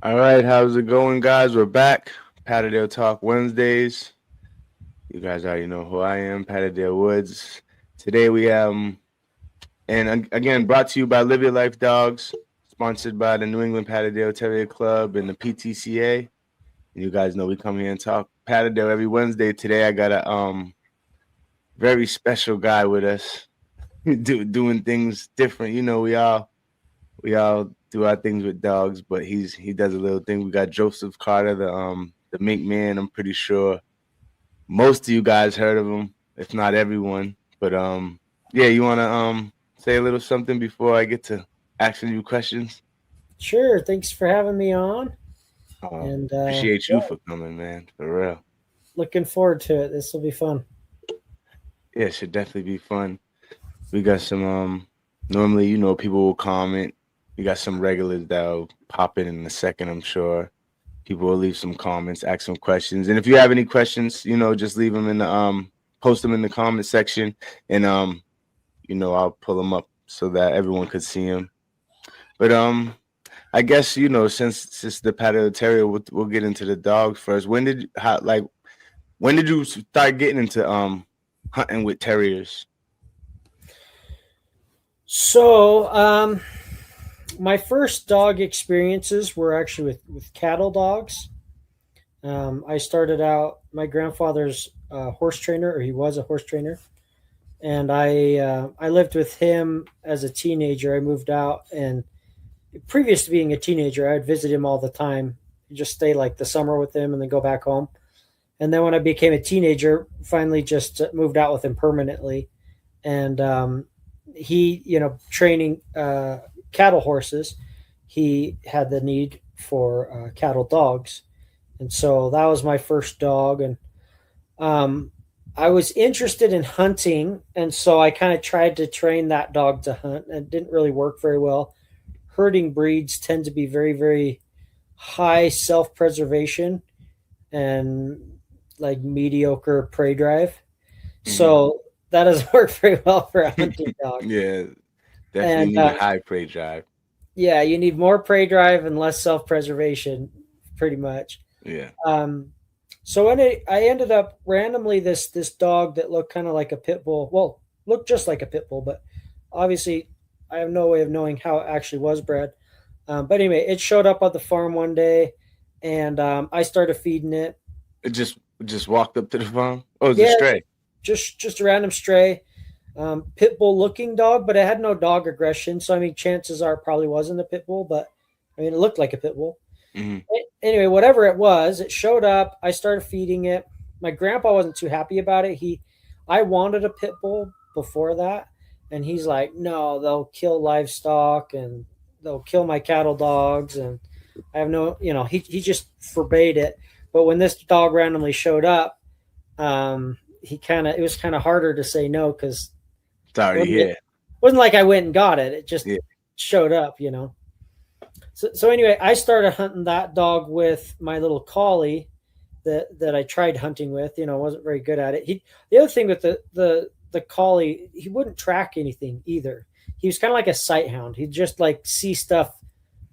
All right, how's it going, guys? We're back. Patterdale Talk Wednesdays. You guys already know who I am, Patterdale Woodz. Today we again brought to you by Live Your Life Dogs, sponsored by the New England Patterdale Terrier Club and the PTCA. And you guys know we come here and talk Patterdale every Wednesday. Today I got a very special guy with us, doing things different. You know, we all do our things with dogs, but he does a little thing. We got Joseph Carter, the Mink Man. I'm pretty sure most of you guys heard of him, if not everyone. But yeah, you wanna say a little something before I get to asking you questions? Sure. Thanks for having me on. And Appreciate you yeah, for coming, man. For real. looking forward to it. This will be fun. Yeah, it should definitely be fun. We got some normally, people will comment. We got some regulars that'll pop in a second, I'm sure. People will leave some comments, ask some questions. And if you have any questions, just leave them in the post them in the comment section, and I'll pull them up so that everyone could see them. But I guess since the Patio Terrier, we'll get into the dogs first. When did you start getting into hunting with terriers? So, my first dog experiences were actually with cattle dogs. I started out, my grandfather's horse trainer, or he was a horse trainer. And I lived with him as a teenager. I moved out, and previous to being a teenager, I'd visit him all the time. Just stay like the summer with him and then go back home. And then when I became a teenager, finally just moved out with him permanently. And he, training cattle horses, he had the need for cattle dogs. And so that was my first dog. And um, I was interested in hunting. And so I kind of tried to train that dog to hunt. And it didn't really work very well. Herding breeds tend to be very, very high self preservation and like mediocre prey drive. Hmm. So that doesn't work very well for a hunting dog. Yeah, definitely And need a high prey drive. yeah, you need more prey drive and less self preservation, pretty much. Yeah. Um, so I ended up randomly this dog that looked kind of like a pit bull. Well, looked just like a pit bull, but obviously I have no way of knowing how it actually was bred. But anyway, it showed up at the farm one day, and I started feeding it. It just walked up to the farm. Oh, it's a Yeah, stray. just a random stray, pit bull looking dog, but it had no dog aggression. So I mean, chances are it probably wasn't a pit bull, but I mean, it looked like a pit bull. Hmm. Anyway, whatever it was, it showed up. I started feeding it. My grandpa wasn't too happy about it. I wanted a pit bull before that, and he's like, "No, they'll kill livestock and they'll kill my cattle dogs." And I have no, he just forbade it. But when this dog randomly showed up, it was kind of harder to say no because Sorry, it yeah, wasn't like I went and got it. It just yeah. showed up. So anyway, I started hunting that dog with my little collie that I tried hunting with. Wasn't very good at it. The other thing with the collie, he wouldn't track anything either. He was kind of like a sight hound. He'd just like see stuff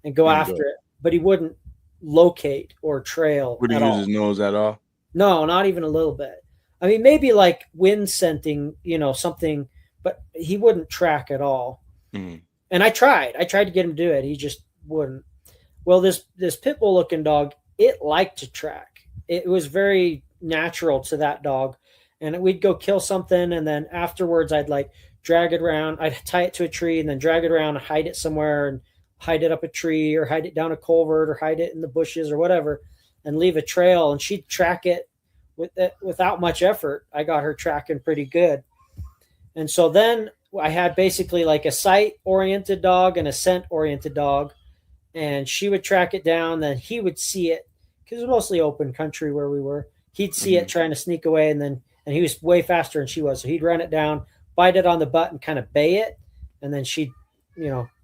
and go And go. after it, but he wouldn't locate or trail Would he at use his all. nose at all? No, not even a little bit. I mean, maybe like wind scenting, something, but he wouldn't track at all. Mm. And I tried. I tried to get him to do it. He just wouldn't. Well, this pit bull looking dog, it liked to track. It was very natural to that dog. And we'd go kill something, and then afterwards I'd like drag it around. I'd tie it to a tree and then drag it around and hide it somewhere and hide it up a tree or hide it down a culvert or hide it in the bushes or whatever and leave a trail, and she'd track it without much effort. I got her tracking pretty good. And so then I had basically like a sight oriented dog and a scent oriented dog, and she would track it down. Then he would see it because it was mostly open country where we were. He'd see Hmm. it trying to sneak away, and he was way faster than she was. So he'd run it down, bite it on the butt, and kind of bay it, and then she'd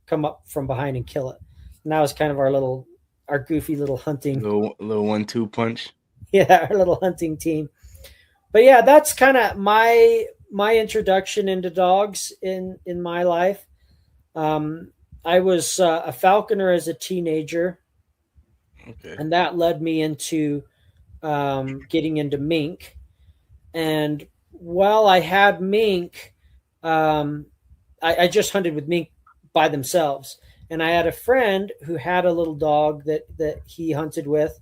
come up from behind and kill it. And that was kind of our goofy little hunting, Little 1-2 punch. yeah, our little hunting team. But yeah, that's kind of my introduction into dogs in my life. Um, I was a falconer as a teenager, Okay. and that led me into getting into mink. And while I had mink, um, I just hunted with mink by themselves. And I had a friend who had a little dog that he hunted with,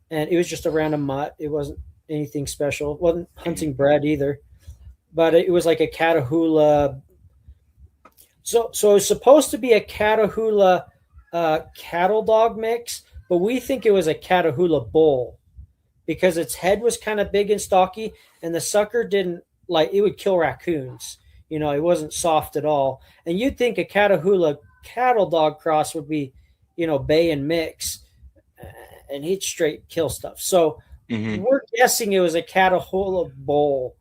and it was just a random mutt. It wasn't anything special. It wasn't hunting bred either, but it was like a Catahoula. So it was supposed to be a Catahoula cattle dog mix, but we think it was a Catahoula bull because its head was kind of big and stocky, and the sucker didn't like it would kill raccoons. It wasn't soft at all. And you'd think a Catahoula cattle dog cross would be, bay and mix, and he'd straight kill stuff. So Mm-hmm. we're guessing it was a Catahoula bull.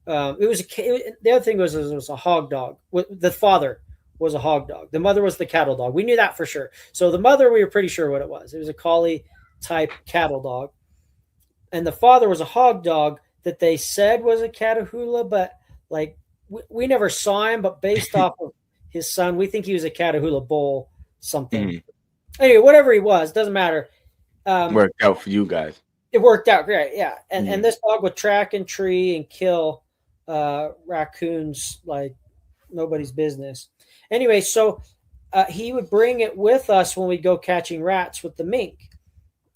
The other thing was it was a hog dog. The father was a hog dog. The mother was the cattle dog. We knew that for sure. So the mother, we were pretty sure what it was. It was a collie type cattle dog, and the father was a hog dog that they said was a Catahoula, but like we never saw him. But based off of his son, we think he was a Catahoula bull something. Mm-hmm. Anyway, whatever he was, doesn't matter. Worked out for you guys. It worked out great, yeah. And this dog would track and tree and kill raccoons like nobody's business. Anyway, so he would bring it with us when we go catching rats with the mink,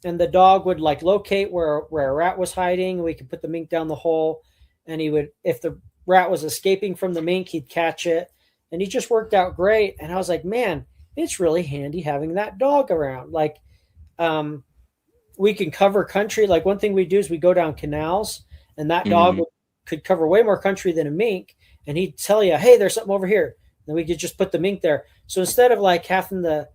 and the dog would like locate where a rat was hiding. We could put the mink down the hole, and he would, if the rat was escaping from the mink, he'd catch it, and he just worked out great. And I was like, man, it's really handy having that dog around. Like, we can cover country. Like one thing we do is we go down canals, and that dog could cover way more country than a mink, and he'd tell you, hey, there's something over here. Then we could just put the mink there. So instead of like having the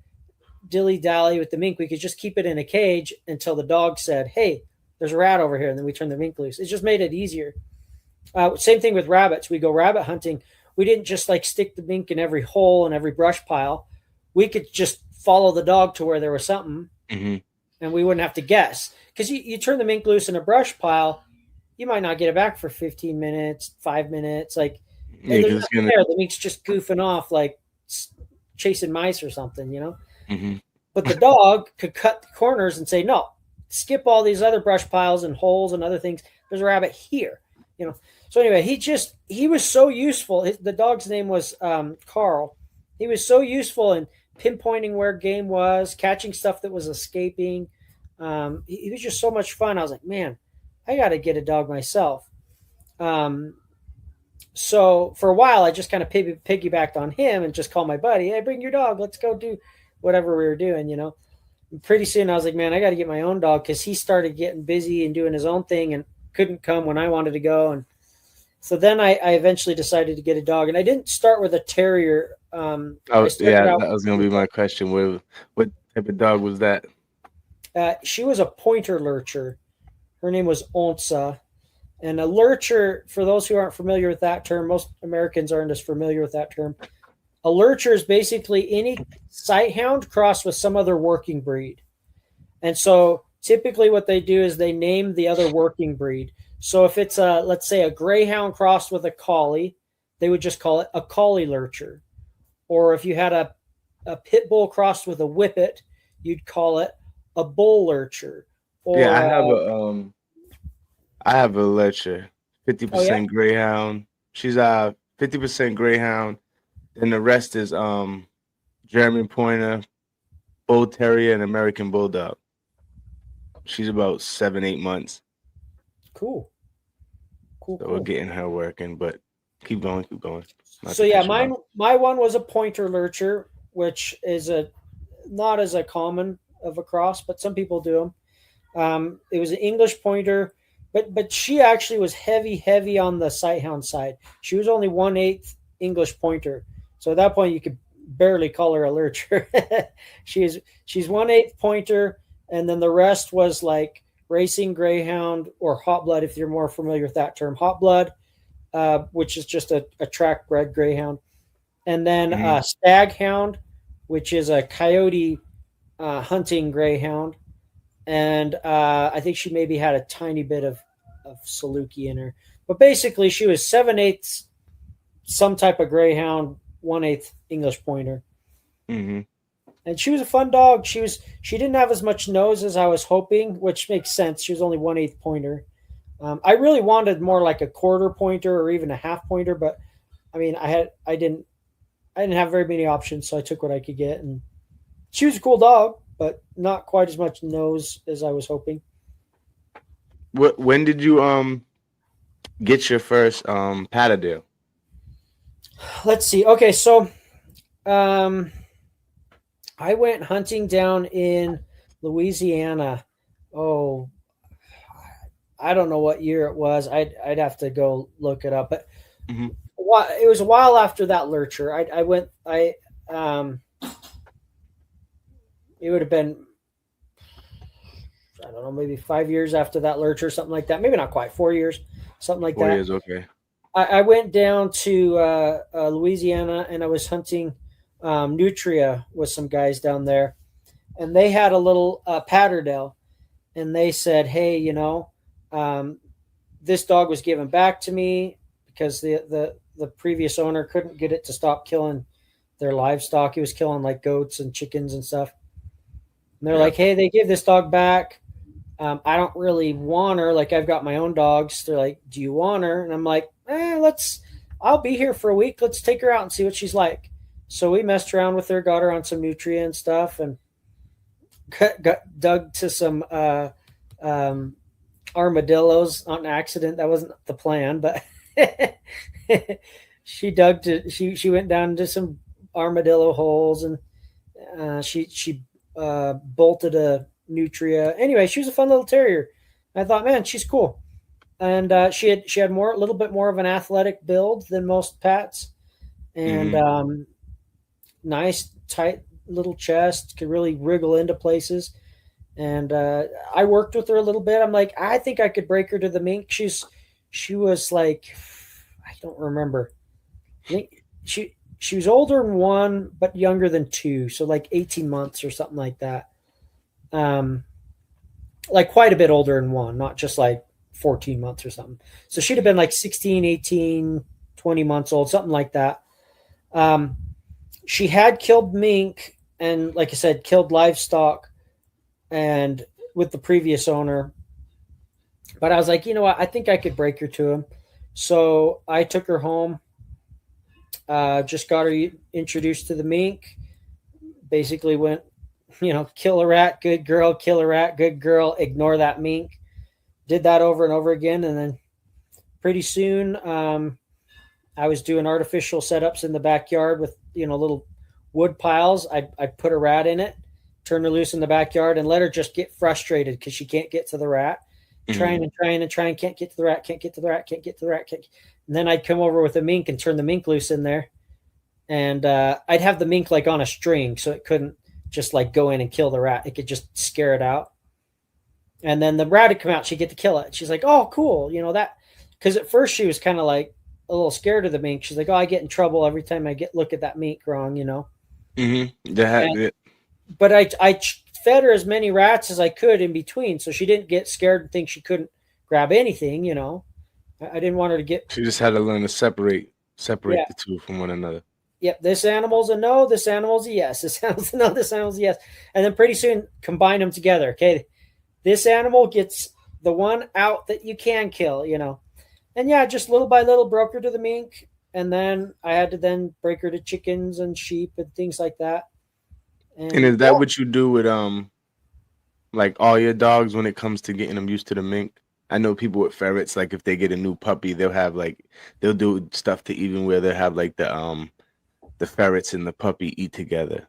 dilly dally with the mink, we could just keep it in a cage until the dog said, hey, there's a rat over here, and then we turn the mink loose. It just made it easier. Same thing with rabbits. We go rabbit hunting. We didn't just like stick the mink in every hole and every brush pile. We could just follow the dog to where there was something, and we wouldn't have to guess. Because you turn the mink loose in a brush pile, you might not get it back for 15 minutes, 5 minutes. Like, Yeah, there's nothing there. The mink's just goofing off, like chasing mice or something, But the dog could cut the corners and say, no, skip all these other brush piles and holes and other things. There's a rabbit here, So anyway, he was so useful. The dog's name was Carl. He was so useful in pinpointing where game was, catching stuff that was escaping. He was just so much fun. I was like, man, I got to get a dog myself. So for a while, I just kind of piggybacked on him and just called my buddy, hey, bring your dog. Let's go do whatever we were doing, And pretty soon I was like, man, I got to get my own dog, because he started getting busy and doing his own thing and couldn't come when I wanted to go. And so then I eventually decided to get a dog, and I didn't start with a terrier. That was going to be my question. What type of dog was that? She was a pointer lurcher. Her name was Onsa. And a lurcher, for those who aren't familiar with that term, most Americans aren't as familiar with that term. A lurcher is basically any sighthound crossed with some other working breed. And so typically what they do is they name the other working breed. So if it's let's say a greyhound crossed with a collie, they would just call it a collie lurcher. Or if you had a pit bull crossed with a whippet, you'd call it a bull lurcher. Or, I have a lurcher, 50% greyhound. She's 50% greyhound, and the rest is German pointer, bull terrier, and American bulldog. She's about 7-8 months. Cool. We're getting her working, but keep going. So yeah, my one was a pointer lurcher, which is not as a common of a cross, but some people do them. It was an English pointer, but she actually was heavy on the sighthound side. She was only 1/8 English pointer, so at that point you could barely call her a lurcher. she's 1/8 pointer, and then the rest was like racing greyhound or hot blood, if you're more familiar with that term. Hot blood, which is just a track bred greyhound, and then staghound, which is a coyote hunting greyhound, and I think she maybe had a tiny bit of Saluki in her, but basically she was 7/8 some type of greyhound, 1/8 English pointer. And she was a fun dog. She didn't have as much nose as I was hoping, which makes sense. She was only 1/8 pointer. I really wanted more like a quarter pointer or even a half pointer, but I mean, I didn't have very many options, so I took what I could get. And she was a cool dog, but not quite as much nose as I was hoping. When did you get your first Patterdale? Let's see. Okay, so um, I went hunting down in Louisiana. Oh, I don't know what year it was. I'd have to go look it up. But Hmm. it was a while after that lurcher. I went. Um, it would have been, I don't know, maybe 5 years after that lurcher, something like that. Maybe not quite 4 years, something like 4 that. years, okay. I went down to Louisiana and I was hunting nutria with some guys down there, and they had a little Patterdale, and they said, "Hey, um, this dog was given back to me because the previous owner couldn't get it to stop killing their livestock. He was killing like goats and chickens and stuff. And they're Yeah. like, hey, they give this dog back. I don't really want her. Like I've got my own dogs. They're like, do you want her? And I'm like, I'll be here for a week. Let's take her out and see what she's like. So we messed around with her, got her on some nutrient and stuff, and got dug to some armadillos on accident. That wasn't the plan, but she went down to some armadillo holes, and she bolted a nutria. Anyway, she was a fun little terrier. I thought, man, she's cool, and she had a little bit more of an athletic build than most pats, and Hmm. nice tight little chest, could really wriggle into places. And I worked with her a little bit. I'm like, I think I could break her to the mink. She was like, I don't remember. I think she was older than one, but younger than two, so like 18 months or something like that. Um, like quite a bit older than one, not just like 14 months or something. So she'd have been like 16, 18, 20 months old, something like that. Um, she had killed mink and, like I said, killed livestock and with the previous owner. But I was like, you know what? I think I could break her to him. So I took her home, just got her introduced to the mink. Basically went, kill a rat, good girl, kill a rat, good girl, ignore that mink. Did that over and over again. And then pretty soon, I was doing artificial setups in the backyard with, little wood piles. I'd put a rat in it, turn her loose in the backyard, and let her just get frustrated because she can't get to the rat. Hmm. Trying and trying and trying, can't get to the rat, can't get to the rat, can't get to the rat. And then I'd come over with a mink and turn the mink loose in there. And I'd have the mink like on a string so it couldn't just like go in and kill the rat. It could just scare it out. And then the rat would come out. She'd get to kill it. She's like, oh, cool. That. Because at first she was kind of like a little scared of the mink. She's like, oh, I get in trouble every time I look at that mink wrong. Hmm. And, but I fed her as many rats as I could in between, so she didn't get scared and think she couldn't grab anything. I didn't want her to get. She just had to learn to separate Yeah. the two from one another. Yep, this animal's a no, this animal's a yes, this animal's a no, this animal's a yes. And then pretty soon combine them together. Okay. This animal gets the one out that you can kill. And yeah, just little by little broke her to the mink. And then I had to then break her to chickens and sheep and things like that. And And is that yeah, what you do with like all your dogs when it comes to getting them used to the mink? I know people with ferrets, like if they get a new puppy, they'll do stuff to even where they'll have like the ferrets and the puppy eat together.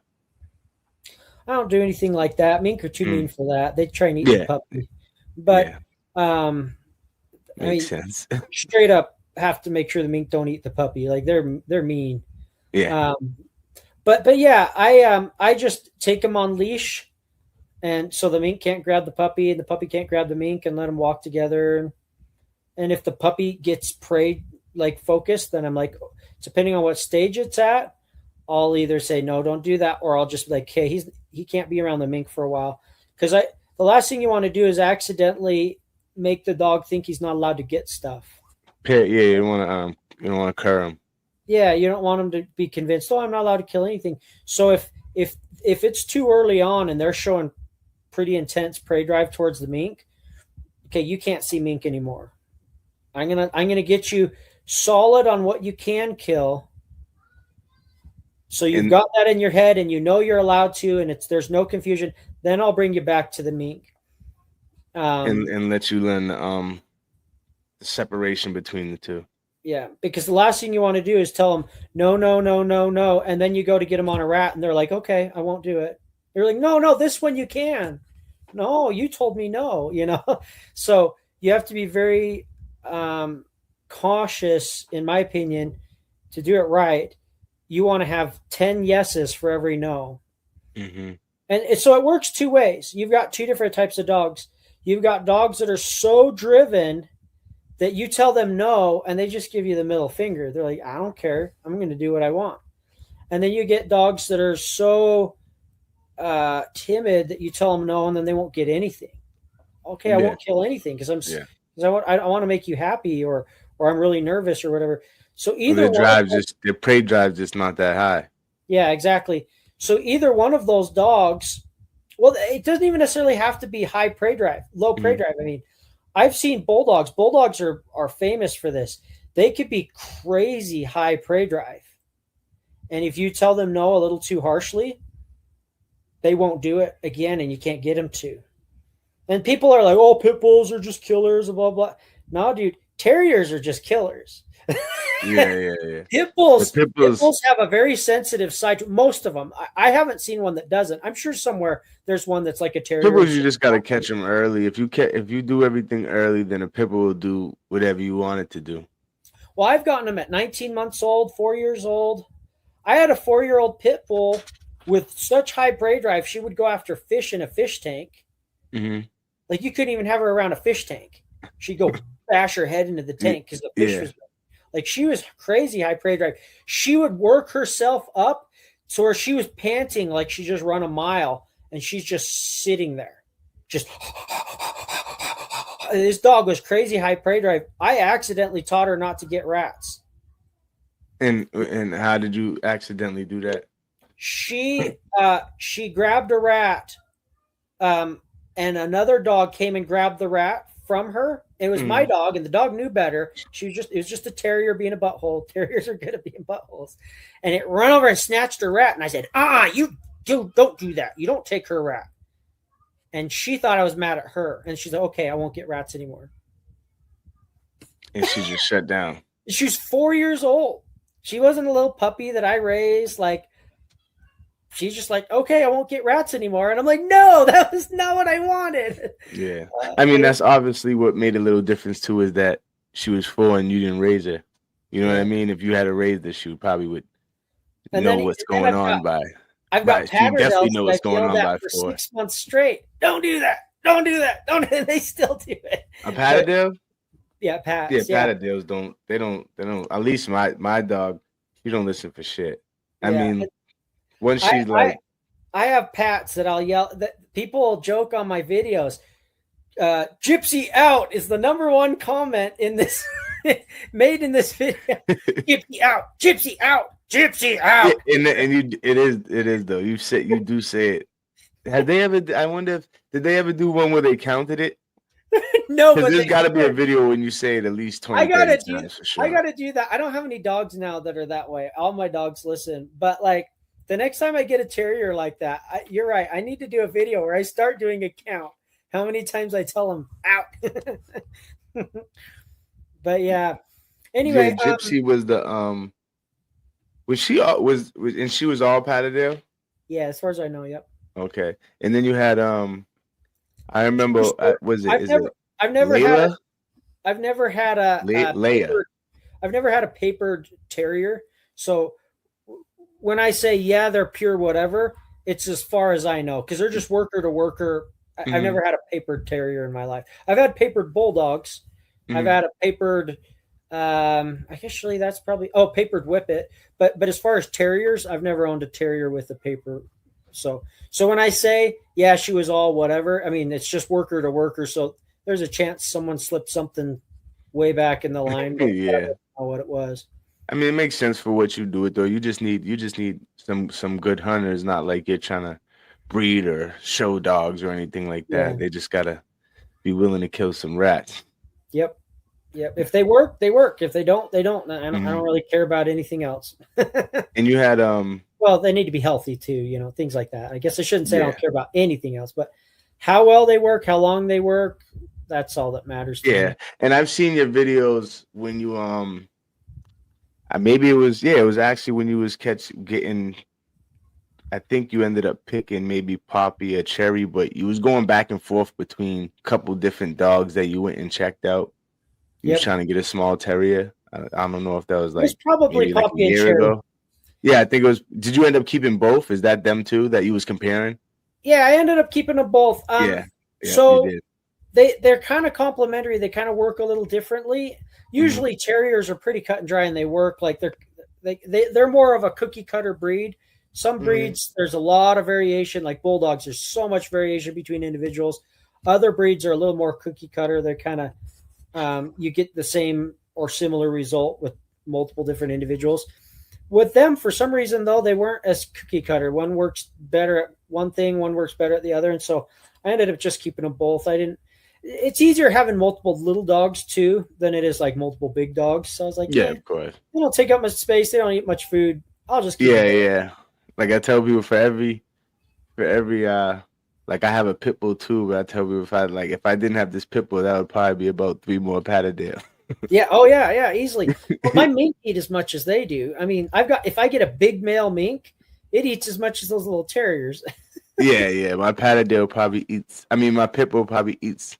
I don't do anything like that. Mink are too mean Mm. for that. They try and eat the Yeah, puppy. But yeah, um I makes mean, sense. straight up have to make sure the mink don't eat the puppy. Like they're mean. Yeah. Um but yeah, I just take them on leash, and so the mink can't grab the puppy and the puppy can't grab the mink, and let them walk together. And if the puppy gets prey like focused, then I'm like, depending on what stage it's at, I'll either say no, don't do that, or I'll just be like, hey, he can't be around the mink for a while, because the last thing you want to do is accidentally make the dog think he's not allowed to get stuff. Yeah, you don't wanna cur them. Yeah, you don't want him to be convinced, oh, I'm not allowed to kill anything. So if if it's too early on and they're showing pretty intense prey drive towards the mink, okay, you can't see mink anymore. I'm gonna get you solid on what you can kill. So you've got that in your head and you know you're allowed to, and there's no confusion. Then I'll bring you back to the mink. And let you learn the separation between the two. Yeah, because the last thing you want to do is tell them no, no, no, no, no, and then you go to get them on a rat, and they're like, "Okay, I won't do it." You're like, "No, no, this one you can." No, you told me no. So you have to be very cautious, in my opinion, to do it right. You want to have 10 yeses for every no. Mm-hmm. And so it works two ways. You've got two different types of dogs. You've got dogs that are so driven that you tell them no and they just give you the middle finger. They're like, I don't care. I'm going to do what I want. And then you get dogs that are so timid that you tell them no and then they won't get anything. Okay, I won't kill anything because I want to make you happy, or I'm really nervous or whatever. So either their prey drive just not that high. Yeah, exactly. So either one of those dogs, well, it doesn't even necessarily have to be high prey drive, low prey drive. I mean, I've seen bulldogs. Bulldogs are famous for this. They could be crazy high prey drive. And if you tell them no a little too harshly, they won't do it again and you can't get them to. And people are like, oh, pit bulls are just killers, blah, blah. No, dude, terriers are just killers. Yeah. Pit bulls have a very sensitive side to most of them. I haven't seen one that doesn't. I'm sure somewhere there's one that's like a terrier. Pit bulls, you just got to catch them early. If you do everything early, then a pit bull will do whatever you want it to do. Well, I've gotten them at 19 months old, 4 years old. I had a 4-year-old pit bull with such high prey drive, she would go after fish in a fish tank. Mm-hmm. Like you couldn't even have her around a fish tank. She'd go bash her head into the tank because the fish was like, she was crazy high prey drive. She would work herself up to where she was panting like she just run a mile and she's just sitting there. Just this dog was crazy high prey drive. I accidentally taught her not to get rats. And how did you accidentally do that? She grabbed a rat, and another dog came and grabbed the rat from her. It was my dog, and the dog knew better. It was just a terrier being a butthole. Terriers are good at being buttholes. And it ran over and snatched her rat. And I said, you don't do that. You don't take her rat. And she thought I was mad at her. And she's like, okay, I won't get rats anymore. And she just shut down. She was 4 years old. She wasn't a little puppy that I raised. Like, she's just like, okay, I won't get rats anymore. And I'm like, no, that was not what I wanted. Yeah. I mean, that's obviously what made a little difference too, is that she was 4 and you didn't raise her. You know what I mean? If you had to raise her, she probably would know what's going on by. I've got Patterdale. Definitely know what's going on by 4. 6 months straight. Don't do that. Don't do that. Don't. They still do it. A Patterdale? Yeah, Pat. Yeah, Patterdales don't. They don't. At least my dog, he don't listen for shit. I mean, when she's I have Pats that I'll yell. That people joke on my videos. Gypsy out is the #1 comment in this made in this video. Gypsy out. Gypsy out. Gypsy out. Yeah, it is though. You do say it. Have they ever? I wonder did they ever do one where they counted it? No, but there's got to be a video when you say it at least 20 times for sure. I gotta do that. I don't have any dogs now that are that way. All my dogs listen, but like the next time I get a terrier like that, you're right. I need to do a video where I start doing a count how many times I tell them out. But yeah. Anyway, Gypsy was the was she and she was all Patterdale? Yeah, as far as I know, yep. Okay, and then you had I remember I've never had a Leia. I've never had a papered terrier. So when I say they're pure whatever, it's as far as I know because they're just worker to worker. Mm-hmm. I've never had a papered terrier in my life. I've had papered bulldogs. Mm-hmm. I've had a papered. Actually, that's probably papered whippet. But as far as terriers, I've never owned a terrier with a paper. So when I say she was all whatever, I mean it's just worker to worker. So there's a chance someone slipped something way back in the line. Yeah, I don't know what it was. I mean, it makes sense for what you do it though. You just need some good hunters, not like you're trying to breed or show dogs or anything like Yeah. that. They just gotta be willing to kill some rats. Yep. Yep. If they work, they work. If they don't, they don't. I Hmm. don't really care about anything else. And you had Well, they need to be healthy too, things like that. I guess I shouldn't say I yeah, don't care about anything else, but how well they work, how long they work, that's all that matters to yeah. me. And I've seen your videos when you maybe it was actually when you was getting. I think you ended up picking maybe Poppy or Cherry, but you was going back and forth between a couple different dogs that you went and checked out. You was Yep. trying to get a small terrier. I don't know if that was It was like probably maybe like a Poppy and year Cherry. ago. Yeah, I think it was. Did you end up keeping both? Is that them too that you was comparing? Yeah, I ended up keeping them both. Yeah, yeah, you So did. they're kind of complementary. They kind of work a little differently. Hmm. Usually terriers are pretty cut and dry, and they work like they're more of a cookie cutter breed. Some Hmm. breeds there's a lot of variation, like bulldogs. There's so much variation between individuals. Other breeds are a little more cookie cutter. They're kind of you get the same or similar result with multiple different individuals. With them, for some reason though, they weren't as cookie cutter. One works better at one thing, one works better at the other, and so I ended up just keeping them both. I didn't. It's easier having multiple little dogs too than it is like multiple big dogs. So I was like, Yeah, yeah, of course. they don't take up much space. They don't eat much food. I'll just keep them Yeah, both. yeah. Like I tell people for every like I have a pit bull too, but I tell people if I didn't have this pit bull, that would probably be about three more Patterdale. Yeah. Oh yeah. Yeah. Easily. But my mink eat as much as they do. I mean, if I get a big male mink, it eats as much as those little terriers. Yeah, yeah. My Patterdale probably eats. I mean, my pit bull probably eats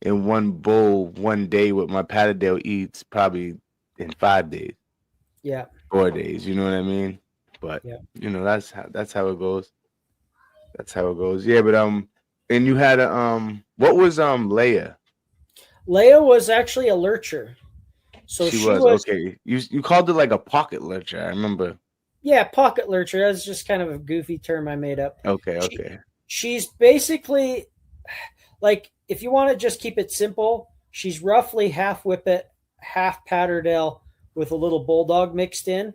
in one bowl one day. What my Patterdale eats probably in 5 days, Yeah. 4 days. You know what I mean? But Yeah. that's how it goes. That's how it goes. Yeah, but and you had a what was Leia? Leia was actually a lurcher. So She she was was, okay. You called it like a pocket lurcher. I remember. yeah, pocket lurcher. That's just kind of a goofy term I made up. Okay, She, okay. she's basically like, if you want to just keep it simple, she's roughly half Whippet, half Patterdale with a little bulldog mixed in.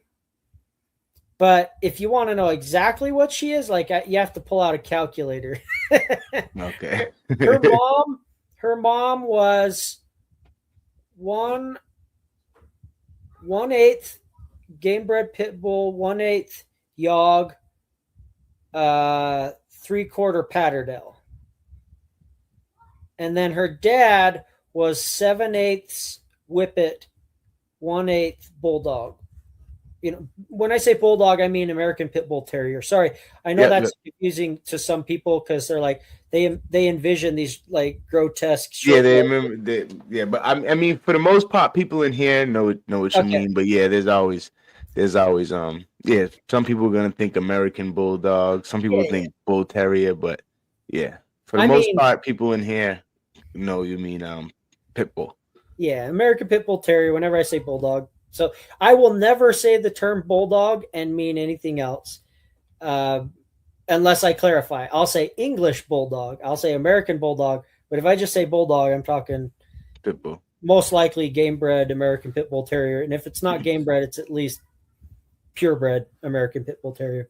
But if you want to know exactly what she is, like you have to pull out a calculator. Okay. her mom, her mom was one one eighth game bred pit bull, 1/8 yog, 3/4 Patterdale, and then her dad was 7/8 Whippet, 1/8 bulldog. When I say bulldog, I mean American Pit Bull Terrier. Sorry, I know Yep, yep. that's confusing to some people because they're like they envision these like grotesque Yeah, short they legs. remember. Yeah, but I mean, for the most part, people in here know what you Okay, mean. But yeah, there's always yeah. Some people are gonna think American Bulldog. Some yeah, people yeah. think Bull Terrier. But yeah, for the I most mean, part, people in here know you mean Pit Bull. yeah, American Pit Bull Terrier. Whenever I say bulldog, so I will never say the term bulldog and mean anything else, uh, unless I clarify. I'll say English bulldog. I'll say American bulldog. But if I just say bulldog, I'm talking Pit Bull. most likely game bred American Pit Bull Terrier. And if it's not game bred, it's at least purebred American Pit Bull Terrier.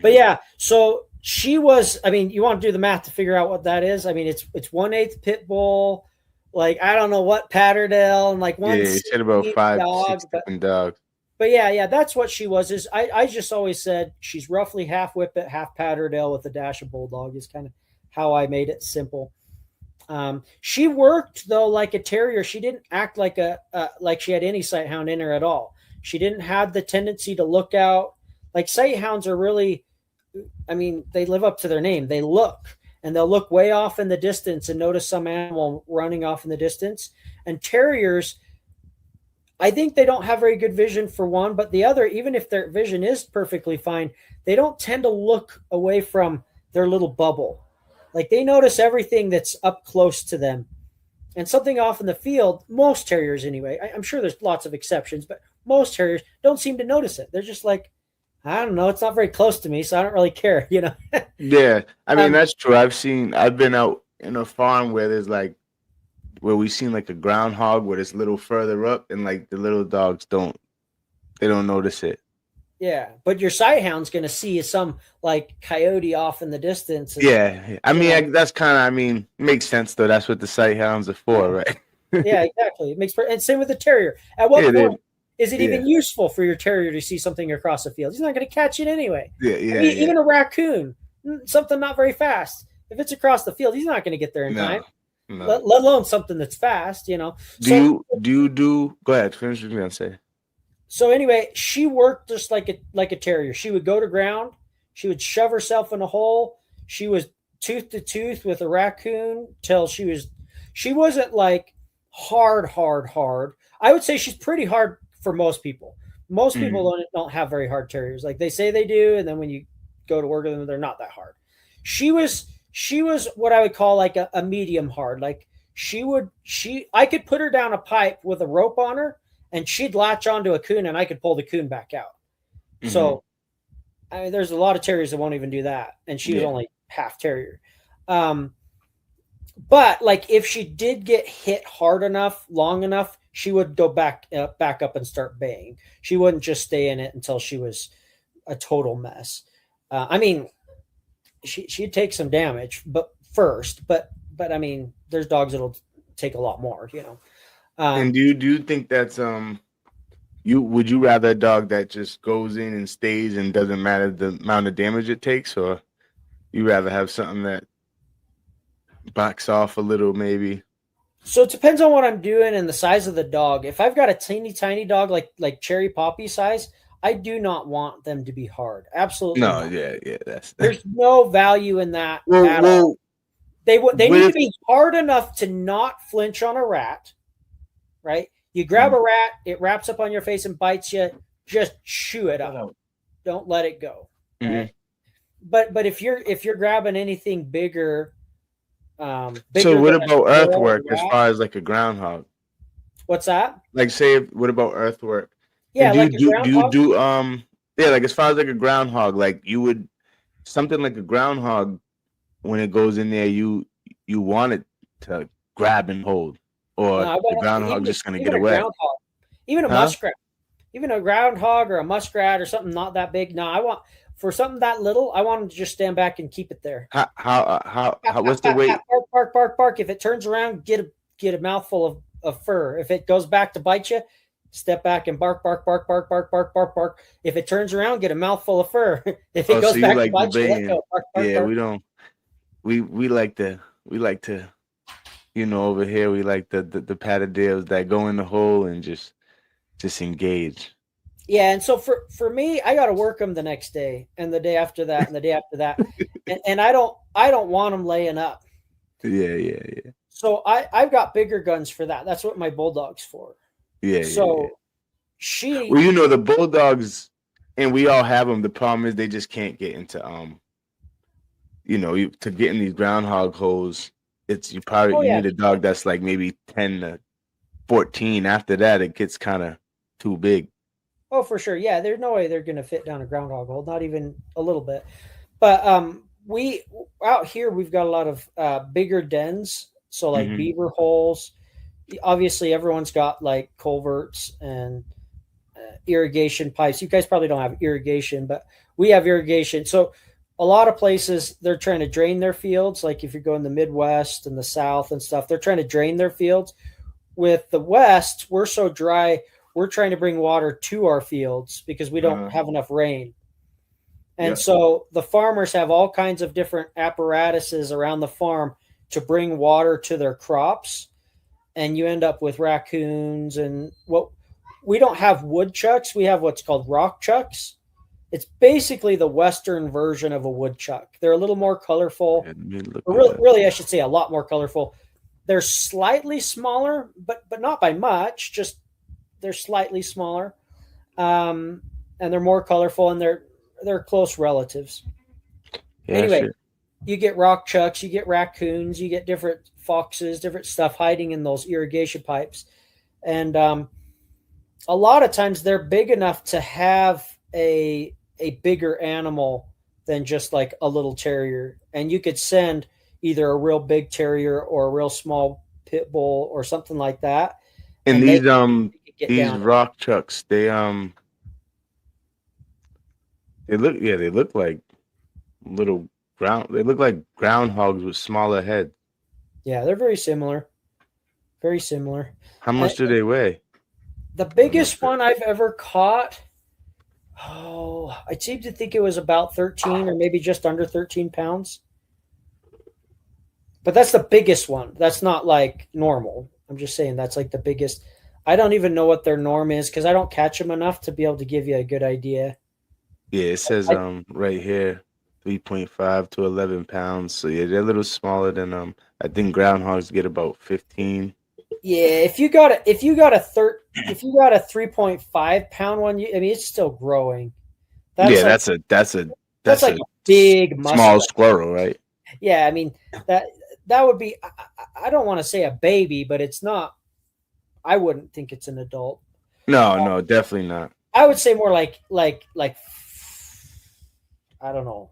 But Mhm. yeah, so she was. I mean, you want to do the math to figure out what that is. I mean, it's 1/8 pit bull, like I don't know what Patterdale, and like Yeah, one you said about five, dog. six different dogs. But yeah, that's what she was. Is I just always said she's roughly half Whippet, half Patterdale with a dash of bulldog. Is kind of how I made it simple. She worked though like a terrier. She didn't act like like she had any sight hound in her at all. She didn't have the tendency to look out. Like sight hounds are really, I mean, they live up to their name. They look and they'll look way off in the distance and notice some animal running off in the distance. And terriers, I think they don't have very good vision for one, but the other, even if their vision is perfectly fine, they don't tend to look away from their little bubble. Like they notice everything that's up close to them. And something off in the field, most terriers anyway, I'm sure there's lots of exceptions, but most terriers don't seem to notice it. They're just like, I don't know, it's not very close to me, so I don't really care. Yeah, I mean um, that's true. I've been out in a farm where there's like where we've seen like a groundhog where it's a little further up and like the little dogs don't They don't notice it. Yeah, but your sight hound's going to see some like coyote off in the distance, and Yeah, I you know, mean that's kind of. I mean, makes sense though. That's what the sight hounds are for, yeah, right? yeah, exactly. It makes and same with the terrier. At what Yeah, they, point is it yeah, even useful for your terrier to see something across the field? He's not going to catch it anyway. yeah, I yeah, mean, yeah. even a raccoon, something not very fast. If it's across the field, he's not going to get there in time. No, no. Let alone something that's fast. You know. Do So you? Go ahead. Finish what you're gonna say. So anyway, she worked just like a terrier. She would go to ground. She would shove herself in a hole. She was tooth to tooth with a raccoon till she wasn't like hard. I would say she's pretty hard for most people. Most people Mm, don't have very hard terriers. Like they say they do, and then when you go to work with them, they're not that hard. She was what I would call like a medium hard. Like she I could put her down a pipe with a rope on her and she'd latch onto a coon and I could pull the coon back out. mm-hmm. So I mean, there's a lot of terriers that won't even do that, and she was Yeah. only half terrier. Um, but like if she did get hit hard enough, long enough, she would go back up and start baying. She wouldn't just stay in it until she was a total mess. I mean, she'd take some damage, but first, but I mean, there's dogs that'll take a lot more, you know. And do you think that's you would you rather a dog that just goes in and stays and doesn't matter the amount of damage it takes, or you rather have something that backs off a little, maybe? So it depends on what I'm doing and the size of the dog. If I've got a tiny dog like cherry poppy size, I do not want them to be hard. Absolutely No, not. yeah, yeah. That's There's no value in that well, at all. well. They What need to if? be hard enough to not flinch on a rat, right? You grab a rat, it wraps up on your face and bites you, just chew it up. Don't let it go, Mm-hmm. right? But if you're grabbing anything bigger, So bigger what than a about squirrel or earthwork as rat, far as like a groundhog? what's that? Like say what about earthwork? And Yeah, like a do you groundhog. do yeah, like as far as like a groundhog, like you would something like a groundhog when it goes in there, you want it to grab and hold, No, or I the want groundhog just gonna get even a away. groundhog, even a Huh? muskrat, even a groundhog or a muskrat or something not that big. No, I want for something that little. I want him to just stand back and keep it there. How Pat, what's pat, the pat, weight? pat, bark. If it turns around, get a mouthful of fur. If it goes back to bite you, step back and bark. If it turns around, get a mouthful of fur. If it Oh, so goes you back to like the bite you, let baying. go. Bark, bark, Yeah, bark. we don't we like to over here we like the Patterdales that go in the hole and just engage. Yeah, and so for me, I got to work them the next day, and the day after that, and the day after that, and I don't want them laying up. Yeah, yeah, yeah. So I've got bigger guns for that. That's what my bulldog's for. Yeah, yeah, yeah. So she, Well, the bulldogs, and we all have them. The problem is they just can't get into to get in these groundhog holes. It's oh you yeah, need a dog that's like maybe 10 to 14. After that, it gets kind of too big. oh for sure, yeah. There's no way they're gonna fit down a groundhog hole, not even a little bit. But we out here we've got a lot of bigger dens, so like Hmm. beaver holes. Obviously, everyone's got like culverts and irrigation pipes. You guys probably don't have irrigation, but we have irrigation. So a lot of places they're trying to drain their fields. Like if you're going the Midwest and the South and stuff, they're trying to drain their fields. With the West, we're so dry. We're trying to bring water to our fields because we don't have enough rain. And Yeah. so the farmers have all kinds of different apparatuses around the farm to bring water to their crops. And you end up with raccoons and what we don't have woodchucks. We have what's called rock chucks. It's basically the Western version of a woodchuck. They're a little more colorful. Let me look Or it really, up. really, I should say a lot more colorful. They're slightly smaller, but not by much. Just they're slightly smaller, and they're more colorful, and they're close relatives. Yeah, Anyway, shit. you get rock chucks, you get raccoons, you get different foxes, different stuff hiding in those irrigation pipes, and a lot of times they're big enough to have a bigger animal than just like a little terrier, and you could send either a real big terrier or a real small pit bull or something like that, And and they these could get down. rock chucks, they They look like little they look like groundhogs with smaller heads. Yeah, they're very similar. Very similar. How Uh, much do they weigh? the I'm not biggest sure. one I've ever caught, oh, I seem to think it was about 13 or maybe just under 13 pounds. But that's the biggest one. That's not like normal. I'm just saying that's like the biggest. I don't even know what their norm is because I don't catch them enough to be able to give you a good idea. Yeah, it says I, right here 3.5 to 11 pounds. So yeah, they're a little smaller than I think groundhogs get about 15. yeah, if you got a 3.5 pound one, I mean it's still growing. That's Yeah, like that's that's like a a big small muskrat. squirrel, right? Yeah, I mean that that would be. I don't want to say a baby, but it's not. I wouldn't think it's an adult. No, no, definitely not. I would say more like I don't know,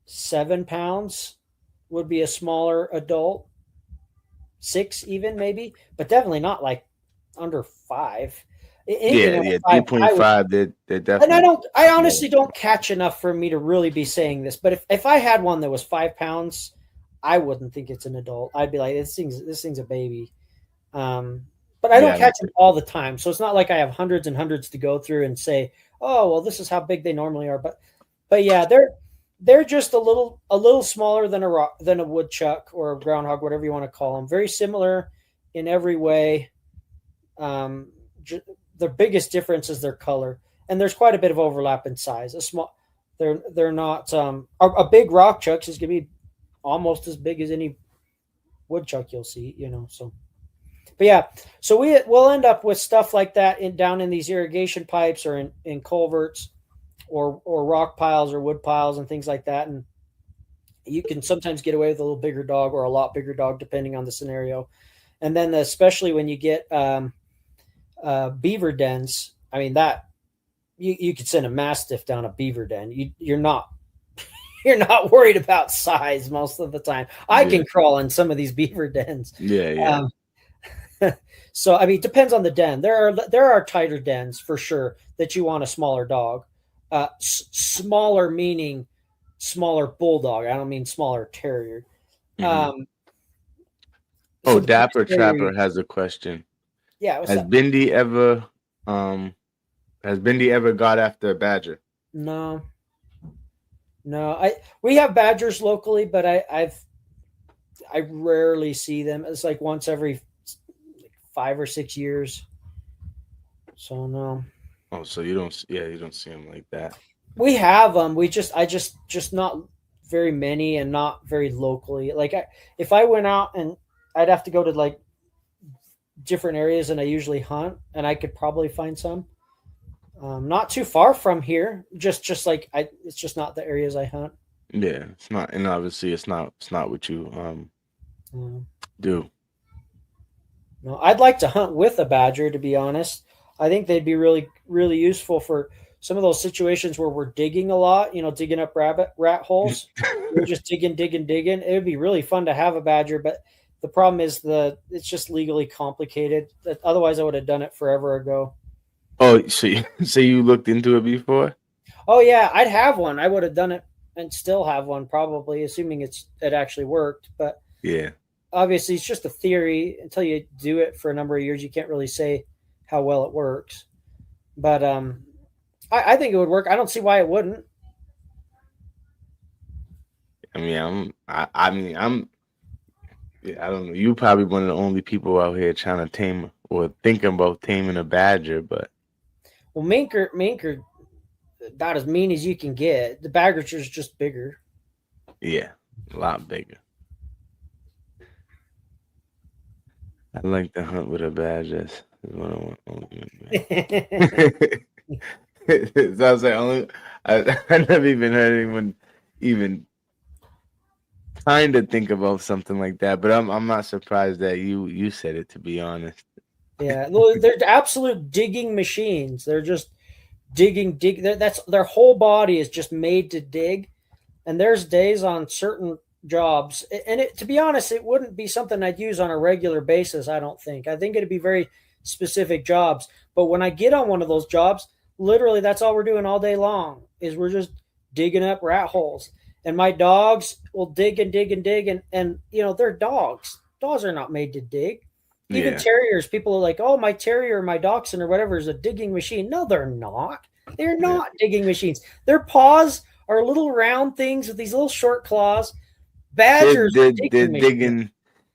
7 pounds would be a smaller adult, 6 even maybe, but definitely not like under 5. Anything Yeah, under yeah, 5, I would. 3.5, they're And I definitely don't. I small. honestly don't catch enough for me to really be saying this. But if I had one that was 5 pounds, I wouldn't think it's an adult. I'd be like, this thing's a baby. Um, but I Yeah, don't I catch don't them think. all the time, so it's not like I have hundreds and hundreds to go through and say, oh well, this is how big they normally are. But yeah, they're just a little smaller than than a woodchuck or a groundhog, whatever you want to call them. Very similar in every way. Um, the biggest difference is their color, and there's quite a bit of overlap in size. They're not a big rock chuck is gonna be almost as big as any woodchuck you'll see. So. But yeah, so we'll end up with stuff like that down in these irrigation pipes or in culverts or rock piles or wood piles and things like that. And you can sometimes get away with a little bigger dog or a lot bigger dog depending on the scenario. And then especially when you get beaver dens, I mean that you could send a mastiff down a beaver den. You're not you're not worried about size most of the time. I Yeah, can crawl in some of these beaver dens. yeah, yeah. Um, so I mean, it depends on the den. There are tighter dens for sure that you want a smaller dog. Smaller meaning smaller bulldog. I don't mean smaller terrier. Hmm. Um, Oh, some big Dapper terrier. Trapper has a question. Yeah, what's Has up? Bindi ever um has Bindi ever got after a badger? No, no. We have badgers locally, but I rarely see them. It's like once every 5 or 6 years. So no. Oh, so you don't yeah, you don't see him like that. We have them. I just not very many and not very locally. Like if I went out and I'd have to go to like different areas and I usually hunt and I could probably find some. Not too far from here. Just like it's just not the areas I hunt. Yeah, it's not, and obviously it's not what you Um, do. no, I'd like to hunt with a badger. To be honest, I think they'd be really really useful for some of those situations where we're digging a lot. Digging up rat holes. We're just digging, digging, digging. It would be really fun to have a badger, but the problem is it's just legally complicated. Otherwise, I would have done it forever ago. Oh, so so you looked into it before? Oh yeah, I'd have one. I would have done it and still have one probably, assuming it actually worked. But Yeah. obviously, it's just a theory. Until you do it for a number of years, you can't really say how well it works. But I think it would work. I don't see why it wouldn't. I mean, yeah, I don't know. You probably one of the only people out here trying to tame or thinking about taming a badger, but Well, mink are about as mean as you can get. The badger's just bigger. yeah, a lot bigger. I like to hunt with a badger. That's what I want. So I was like, I never even heard anyone even kind of think about something like that. But I'm not surprised that you said it. To be honest. Yeah, well, they're absolute digging machines. They're just dig. That's their whole body is just made to dig. And there's days on certain jobs, and to be honest, it wouldn't be something I'd use on a regular basis. I don't think. I think it'd be very specific jobs. But when I get on one of those jobs, literally that's all we're doing all day long is we're just digging up rat holes. And my dogs will dig and dig and dig, and they're dogs. Dogs are not made to dig. Even Yeah. terriers, people are like, oh, my terrier, my dachshund or whatever is a digging machine. No, they're not. They're Yeah. not digging machines. Their paws are little round things with these little short claws. They're Badgers are they're they're digging machines. digging.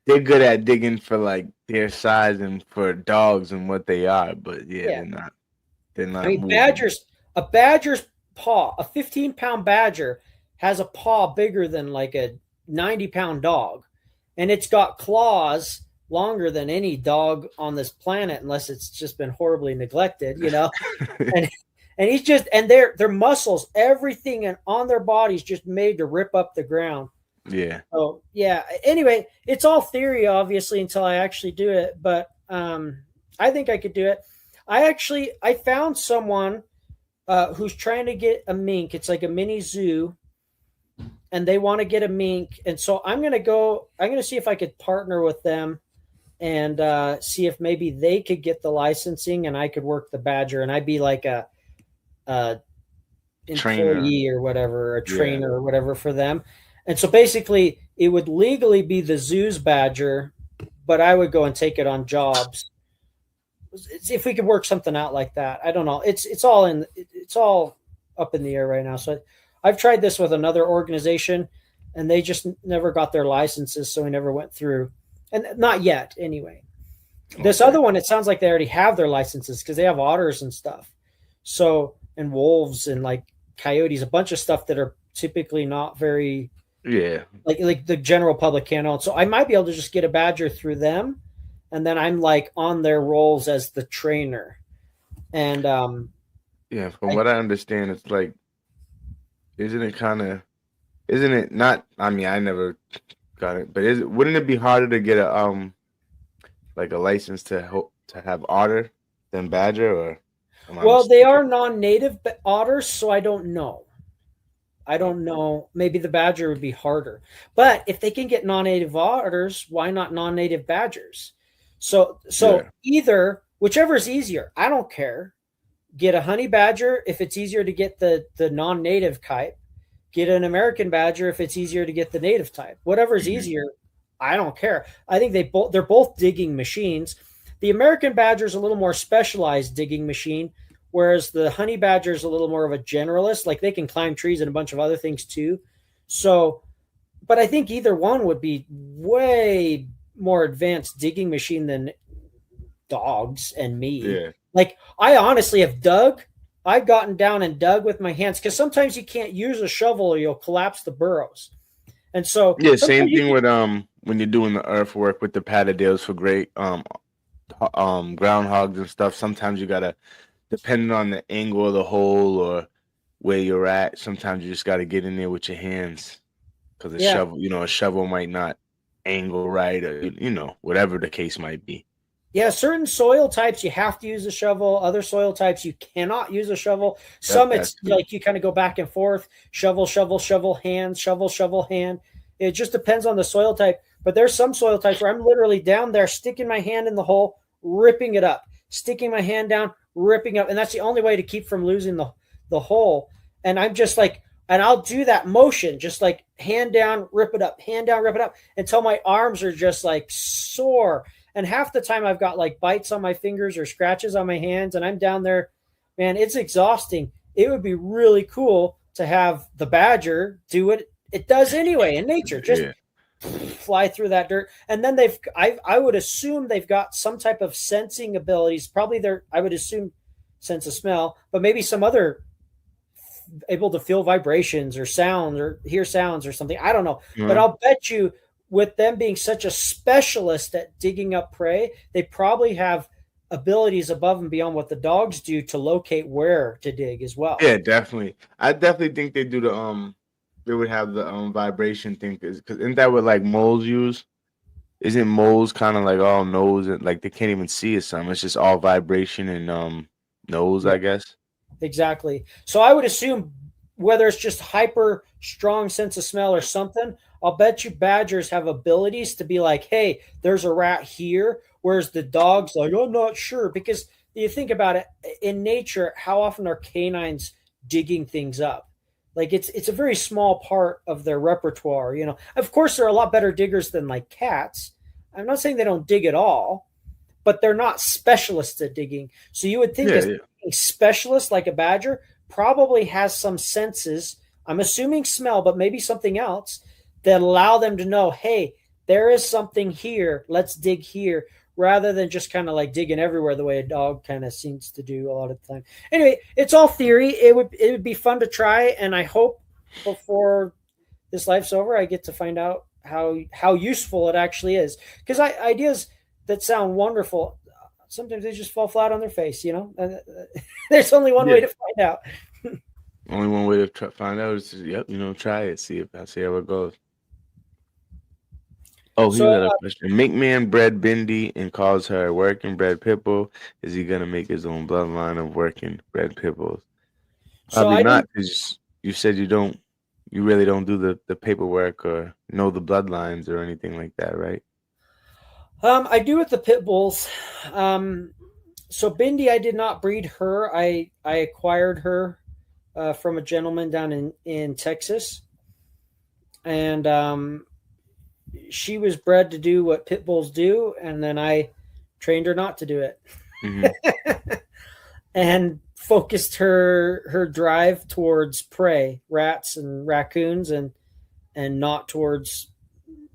They're good at digging for like their size and for dogs and what they are, but yeah, Yeah. they're not. They're I not mean, moving. a badger's paw, a 15-pound badger has a paw bigger than like a 90-pound dog. And it's got claws longer than any dog on this planet, unless it's just been horribly neglected, And he's just, and their muscles, everything and on their bodies just made to rip up the ground. Yeah. Oh yeah. Anyway, it's all theory, obviously, until I actually do it. But I think I could do it. I found someone who's trying to get a mink. It's like a mini zoo, and they want to get a mink. And so I'm gonna go. I'm gonna see if I could partner with them and see if maybe they could get the licensing, and I could work the badger, and I'd be like a Trainer. employee or whatever, a Yeah. trainer or whatever for them. And so basically, it would legally be the zoo's badger, but I would go and take it on jobs. If we could work something out like that, I don't know. It's all up in the air right now. So I've tried this with another organization, and they just never got their licenses, so we never went through, and not yet anyway. This Okay. other one, it sounds like they already have their licenses because they have otters and stuff. So, and wolves and like coyotes, a bunch of stuff that are typically not very Yeah. like the general public can't own. So I might be able to just get a badger through them, and then I'm like on their roles as the trainer. And Yeah. From I what I understand, it's like, isn't it not? I mean, I never got it, but wouldn't it be harder to get a like a license to have otter than badger, or am I well, they mistaken? are non-native otters, so I don't know. I don't know. Maybe the badger would be harder. But if they can get non-native otters, why not non-native badgers? So Yeah. either whichever is easier. I don't care. Get a honey badger if it's easier to get the non-native type. Get an American badger if it's easier to get the native type. Whatever is Mhm. easier, I don't care. I think they're both digging machines. The American badger is a little more specialized digging machine, whereas the honey badger is a little more of a generalist. Like they can climb trees and a bunch of other things too. So, but I think either one would be way more advanced digging machine than dogs and me. Yeah. Like I honestly have dug. I've gotten down and dug with my hands because sometimes you can't use a shovel or you'll collapse the burrows. And so Yeah. Same sometimes you thing with when you're doing the earthwork with the Patterdales for great groundhogs and stuff. Sometimes you gotta, depending on the angle of the hole or where you're at, sometimes you just gotta get in there with your hands because yeah, a shovel might not angle right, or whatever the case might be. yeah, certain soil types you have to use a shovel. Other soil types you cannot use a shovel. Yep, Some that's it's true. like you kind of go back and forth, shovel, shovel, shovel, hand, shovel, shovel, hand. It just depends on the soil type. But there's some soil types where I'm literally down there sticking my hand in the hole, ripping it up, sticking my hand down, ripping up, and that's the only way to keep from losing the hole. And I'm just like, and I'll do that motion, just like hand down, rip it up, hand down, rip it up, until my arms are just like sore, and half the time I've got like bites on my fingers or scratches on my hands, and I'm down there, man, it's exhausting. It would be really cool to have the badger do what it does anyway in nature, just Yeah. fly through that dirt. And then I would assume they've got some type of sensing abilities. Probably I would assume sense of smell, but maybe some other able to feel vibrations or sounds or hear sounds or something. I don't know. But Uh-huh. I'll bet you with them being such a specialist at digging up prey, they probably have abilities above and beyond what the dogs do to locate where to dig as well. Yeah, definitely. I definitely think they do they would have the vibration thing, because isn't that what like moles use? Isn't moles kind of like all nose and like they can't even see or something? It's just all vibration and nose, Yeah, I guess. exactly. So I would assume whether it's just hyper strong sense of smell or something, I'll bet you badgers have abilities to be like, hey, there's a rat here. Whereas the dogs, like, I'm not sure because you think about it in nature, how often are canines digging things up? Like it's a very small part of their repertoire. Of course, they're a lot better diggers than like cats. I'm not saying they don't dig at all, but they're not specialists at digging. So you would think Yeah, a yeah. specialist like a badger probably has some senses. I'm assuming smell, but maybe something else that allow them to know, hey, there is something here. Let's dig here, rather than just kind of like digging everywhere the way a dog kind of seems to do a lot of the time. Anyway, it's all theory. It would be fun to try, and I hope before this life's over, I get to find out how useful it actually is. Because ideas that sound wonderful, sometimes they just fall flat on their face. And there's only one way Yeah. to find out. Only one way to find out is to, yep, try it, see how it goes. Oh, he So got a question. Mink Man bred Bindi and calls her a working bred pit bull. Is he gonna make his own bloodline of working bred pit bulls? so Probably I not, didn't. because you said you really don't do the paperwork or know the bloodlines or anything like that, right? I do with the pit bulls. So Bindi, I did not breed her. I acquired her from a gentleman down in Texas, and she was bred to do what pit bulls do, and then I trained her not to do it, Hmm. and focused her drive towards prey, rats and raccoons, and not towards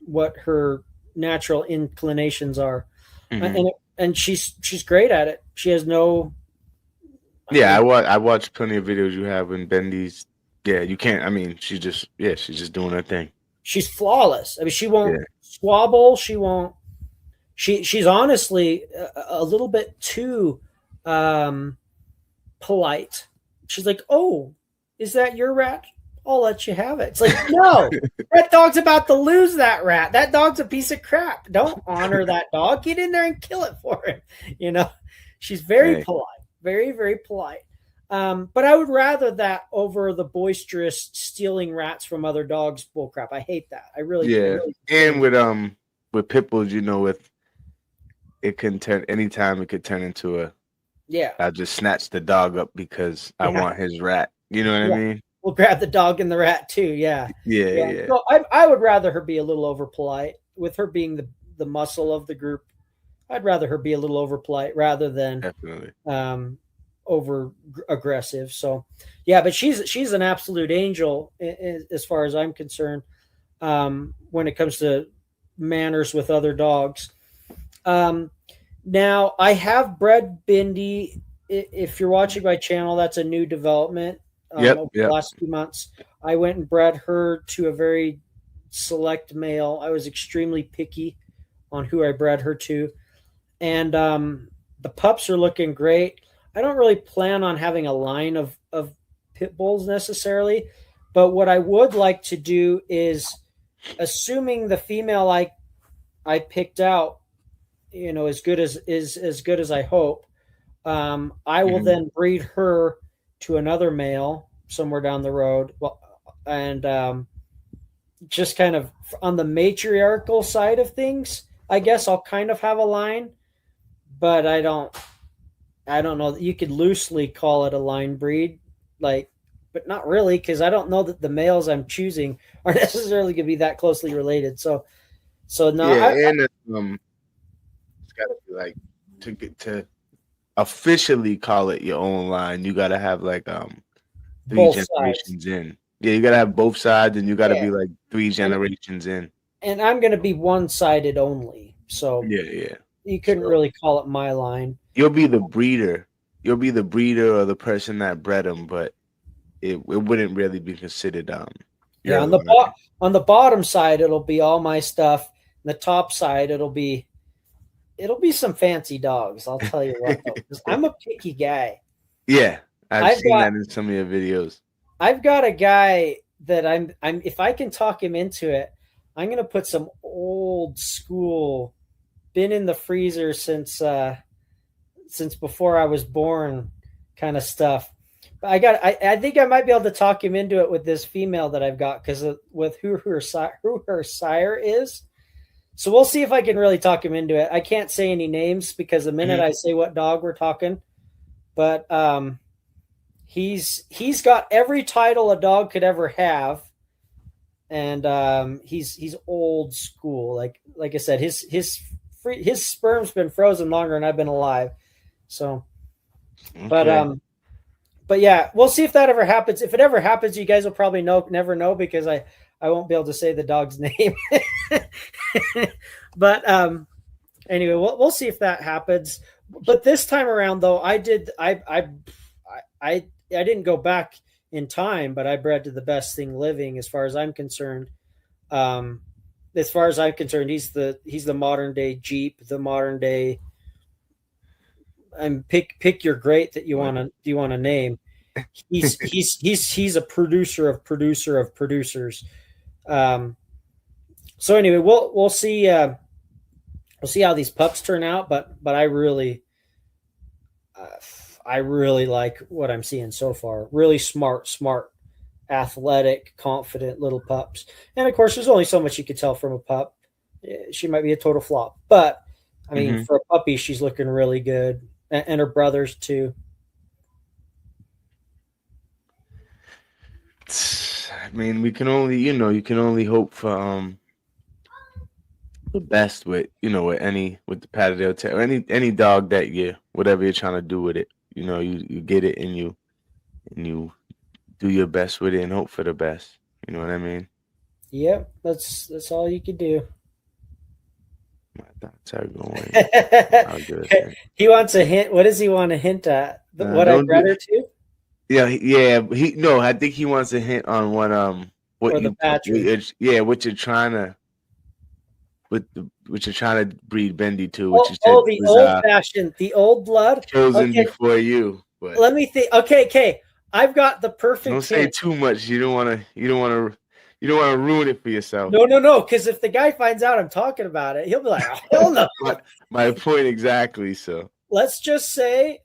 what her natural inclinations are. Hmm. And she's great at it. She has no. I Yeah, mean, I watched plenty of videos you have in Bendy's. Yeah, you can't. I mean, she's just doing her thing. she's flawless. I mean, she won't Yeah. squabble. She won't. She's honestly a little bit too um, polite. She's like, "Oh, is that your rat? I'll let you have it." It's like, no, that dog's about to lose that rat. That dog's a piece of crap. Don't honor that dog. Get in there and kill it for him. You know, she's very Hey. polite, very, very polite. But I would rather that over the boisterous stealing rats from other dogs bullcrap. I hate that. I Yeah, really and hate. with pit bulls, with it can turn anytime it could turn into a Yeah, I just snatch the dog up because I yeah, want his rat. You know what I yeah. mean? We'll grab the dog and the rat too. Yeah, Yeah, yeah. yeah, So I would rather her be a little over polite. With her being the muscle of the group, I'd rather her be a little over polite rather than definitely. um, over aggressive. So yeah, but she's an absolute angel as far as I'm concerned when it comes to manners with other dogs. Um, Now I have bred Bindi. If you're watching my channel, that's a new development Yep, over the yep. last few months. I went and bred her to a very select male. I was extremely picky on who I bred her to, and the pups are looking great. I don't really plan on having a line of pit bulls necessarily, but what I would like to do is, assuming the female I picked out, as good as good as I hope, I will Hmm. then breed her to another male somewhere down the road. Well, and just kind of on the matriarchal side of things, I guess I'll kind of have a line, but I don't know. You could loosely call it a line breed, like, but not really, because I don't know that the males I'm choosing are necessarily going to be that closely related. So no, Yeah, and it's got to be like to get to officially call it your own line. You got to have like three both sides. generations in. Yeah, you got to have both sides, and you got to Yeah, be like three and generations in. and I'm going to be one sided only, so Yeah, yeah. you couldn't So really call it my line. you'll be the breeder. You'll be the breeder or the person that bred them, but it wouldn't really be considered Yeah, your line. on the bottom side it'll be all my stuff. The top side it'll be some fancy dogs. I'll tell you what though, 'cause I'm a picky guy. Yeah, I've I've seen got that in some of your videos. I've got a guy that I'm if I can talk him into it, I'm gonna put some old school, been in the freezer since before I was born kind of stuff. But I think I might be able to talk him into it with this female that I've got because with who her sire is. So we'll see if I can really talk him into it. I can't say any names because the minute Mhm. I say what dog we're talking, but he's got every title a dog could ever have, and he's old school. Like I said, his sperm's been frozen longer than I've been alive. So, Okay. but yeah, we'll see if that ever happens. If it ever happens, you guys will probably never know, because I won't be able to say the dog's name. But anyway, we'll see if that happens. But this time around, though, I didn't go back in time, but I bred to the best thing living, as far as I'm concerned. As far as I'm concerned, he's the modern day Jeep, the modern day. And pick your great that you want to name. He's a producer of producers. So anyway, we'll see how these pups turn out, but I really like what I'm seeing so far. Really smart, athletic, confident little pups. And of course, there's only so much you can tell from a pup. She might be a total flop, but I mean, for a puppy, she's looking really good, and her brothers too. I mean, we can only, you can only hope for the best with the Patterdale Terrier, any dog that whatever you're trying to do with it, you get it, and you do your best with it and hope for the best. You know what I mean? Yep, that's all you could do. My thoughts are going. He wants a hint. What does he want to hint at? What I bred her to? Yeah. No, I think he wants a hint on what what you're trying to. What you're trying to breed Bendy to, which is the old fashioned, the old blood chosen before you. But let me think. Okay, I've got the perfect. Don't say too much. You don't want to ruin it for yourself. No. Because if the guy finds out I'm talking about it, he'll be like, "Oh, hell no." My point exactly. So let's just say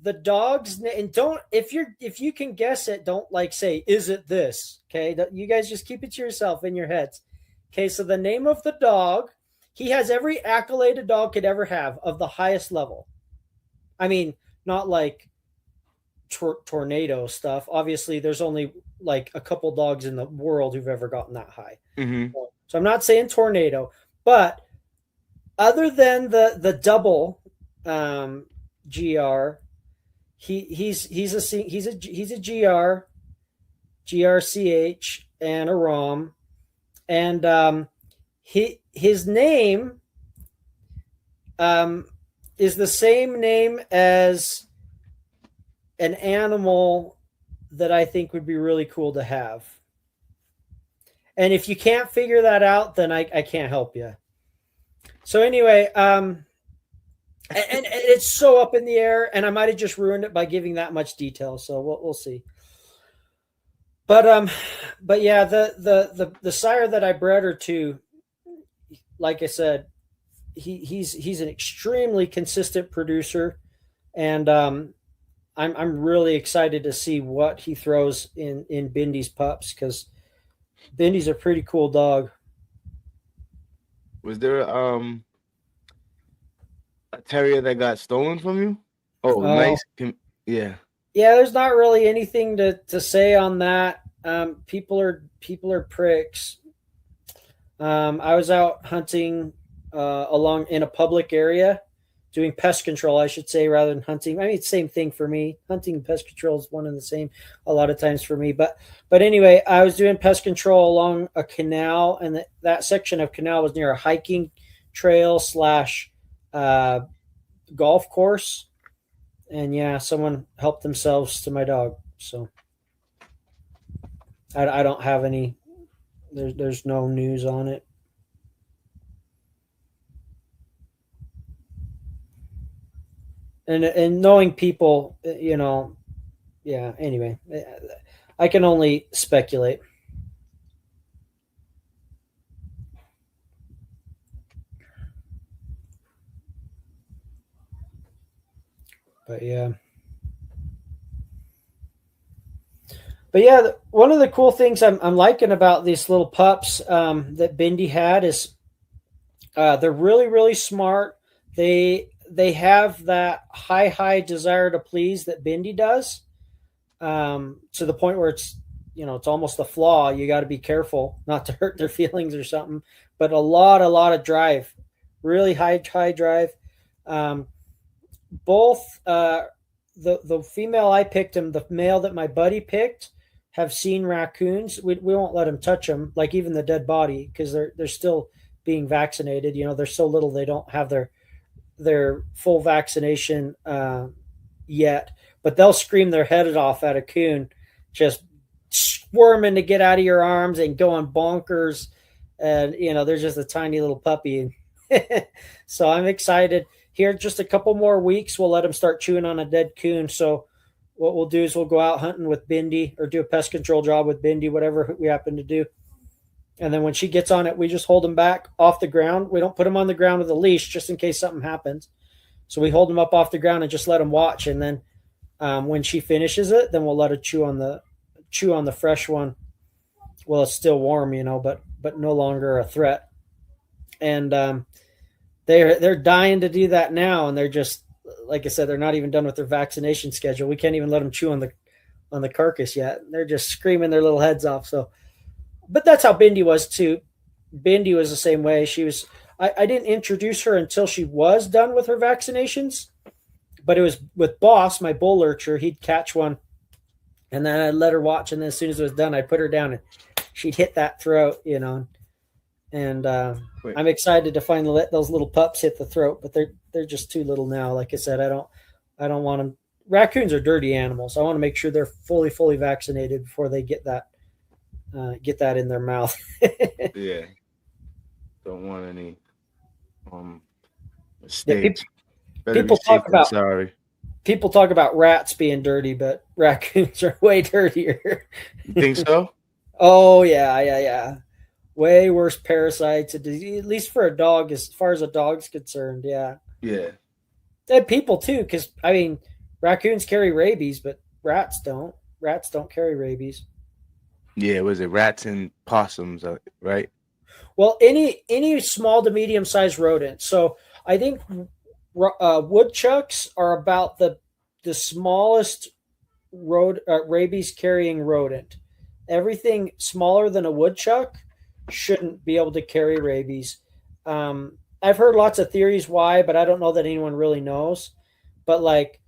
the dog's name, and don't if you can guess it, don't say, "Is it this?" Okay, you guys just keep it to yourself in your heads. Okay, so the name of the dog, he has every accolade a dog could ever have of the highest level. I mean, not like tornado stuff. Obviously, there's only like a couple dogs in the world who've ever gotten that high. Mm-hmm. So I'm not saying tornado, but other than the double GR, he's a GR, GRCH, and a ROM. And his name is the same name as an animal that I think would be really cool to have. And if you can't figure that out, then I can't help you. So anyway, and it's so up in the air, and I might have just ruined it by giving that much detail. So we'll see. But yeah, the sire that I bred her to, like I said, he's an extremely consistent producer, and I'm really excited to see what he throws in Bindy's pups, because Bindy's a pretty cool dog. Was there a terrier that got stolen from you? Oh, nice. Yeah. Yeah, there's not really anything to say on that. People are pricks. I was out hunting along in a public area, doing pest control, I should say, rather than hunting. I mean, it's the same thing for me. Hunting and pest control is one and the same a lot of times for me. But anyway, I was doing pest control along a canal, and that section of canal was near a hiking trail / golf course. And yeah, someone helped themselves to my dog. So I don't have any. There's no news on it. And knowing people, yeah. Anyway, I can only speculate. But yeah. One of the cool things I'm liking about these little pups that Bindy had is they're really, really smart. They they have that high desire to please that Bindi does, to the point where it's, it's almost a flaw. You got to be careful not to hurt their feelings or something. But a lot of drive, really high drive. Both the female I picked and the male that my buddy picked have seen raccoons. We won't let them touch them, like even the dead body, because they're still being vaccinated. They're so little they don't have their full vaccination yet, but they'll scream their head off at a coon, just squirming to get out of your arms and going bonkers. And they're just a tiny little puppy. So I'm excited. Here, just a couple more weeks, we'll let them start chewing on a dead coon. So what we'll do is we'll go out hunting with Bindi, or do a pest control job with Bindi, whatever we happen to do. And then when she gets on it, we just hold them back off the ground. We don't put them on the ground with a leash just in case something happens. So we hold them up off the ground and just let them watch. And then when she finishes it, then we'll let her chew on the fresh one. Well, it's still warm, but no longer a threat. And they're dying to do that now, and they're just, like I said, they're not even done with their vaccination schedule. We can't even let them chew on the carcass yet. They're just screaming their little heads off. So, but that's how Bindi was too. Bindi was the same way. She was. I didn't introduce her until she was done with her vaccinations, but it was with Boss, my bull lurcher. He'd catch one, and then I'd let her watch, and then as soon as it was done, I'd put her down, and she'd hit that throat, And I'm excited to finally let those little pups hit the throat, but they're just too little now. Like I said, I don't want them. Raccoons are dirty animals. I want to make sure they're fully vaccinated before they get that in their mouth. Yeah, don't want any mistakes. People talk about rats being dirty, but raccoons are way dirtier. You think so? Oh yeah. Way worse parasites, at least for a dog, as far as a dog's concerned. Yeah. And people too, because raccoons carry rabies, but rats don't. Rats don't carry rabies. Yeah, was it rats and possums, right? Well, any small to medium sized rodent. So I think woodchucks are about the smallest rabies carrying rodent. Everything smaller than a woodchuck shouldn't be able to carry rabies. I've heard lots of theories why, but I don't know that anyone really knows. But like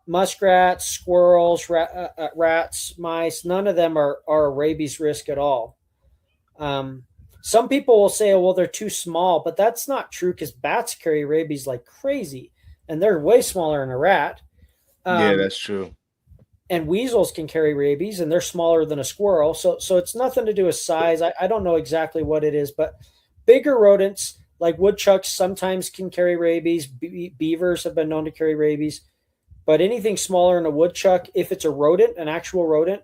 muskrats, squirrels, rats, mice, none of them are a rabies risk at all. Some people will say, oh, well, they're too small, but that's not true, because bats carry rabies like crazy, and they're way smaller than a rat. Yeah, that's true. And weasels can carry rabies, and they're smaller than a squirrel. So it's nothing to do with size. I don't know exactly what it is, but bigger rodents like woodchucks sometimes can carry rabies. Beavers have been known to carry rabies. But anything smaller than a woodchuck, if it's a rodent, an actual rodent,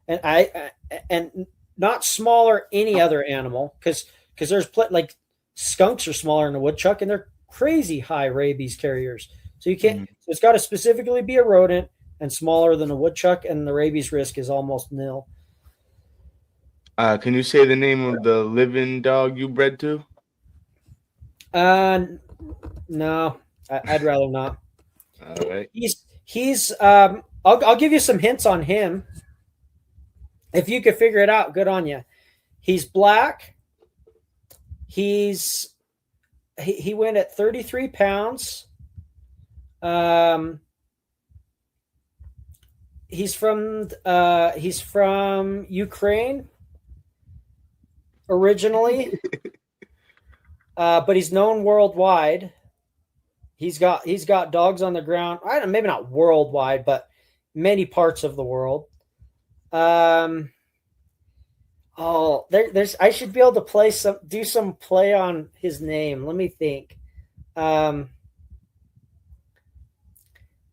and not smaller any other animal, because there's like skunks are smaller than a woodchuck, and they're crazy high rabies carriers. So you can't. So it's got to specifically be a rodent and smaller than a woodchuck, and the rabies risk is almost nil. Can you say the name of the living dog you bred to? No, I'd rather not. All right. He's I'll give you some hints on him. If you could figure it out, good on you. He's black. He went at 33 pounds. He's from Ukraine originally, but he's known worldwide. He's got dogs on the ground. I don't, maybe not worldwide, but many parts of the world. There's I should be able to do some play on his name. Let me think.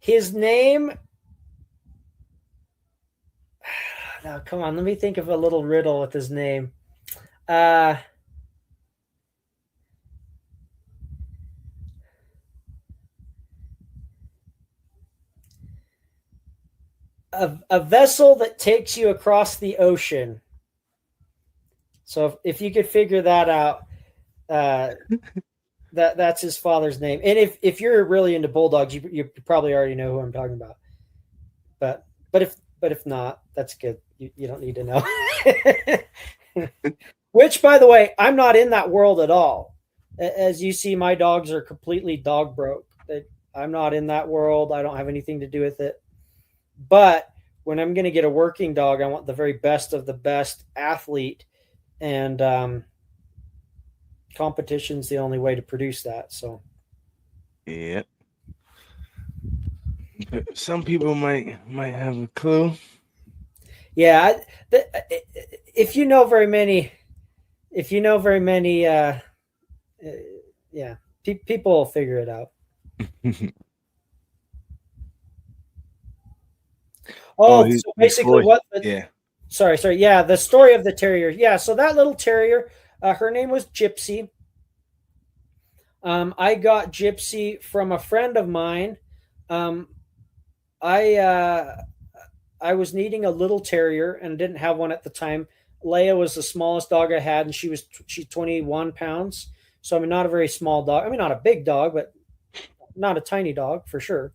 His name. Now, come on. Let me think of a little riddle with his name. A vessel that takes you across the ocean. So if you could figure that out, That's his father's name. And if you're really into bulldogs, you probably already know who I'm talking about. But if not, that's good. You don't need to know. Which, by the way, I'm not in that world at all. As you see, my dogs are completely dog broke. I'm not in that world. I don't have anything to do with it. But when I'm going to get a working dog, I want the very best of the best athlete, and competition's the only way to produce that. So, yeah. Some people might have a clue. Yeah, if you know very many, yeah, people will figure it out. Oh, so basically, yeah. Sorry. Yeah, the story of the terrier. Yeah, so that little terrier, her name was Gypsy. I got Gypsy from a friend of mine. Um, I was needing a little terrier and didn't have one at the time. Leia was the smallest dog I had, and she's 21 pounds. So I mean, not a very small dog. I mean, not a big dog, but not a tiny dog for sure.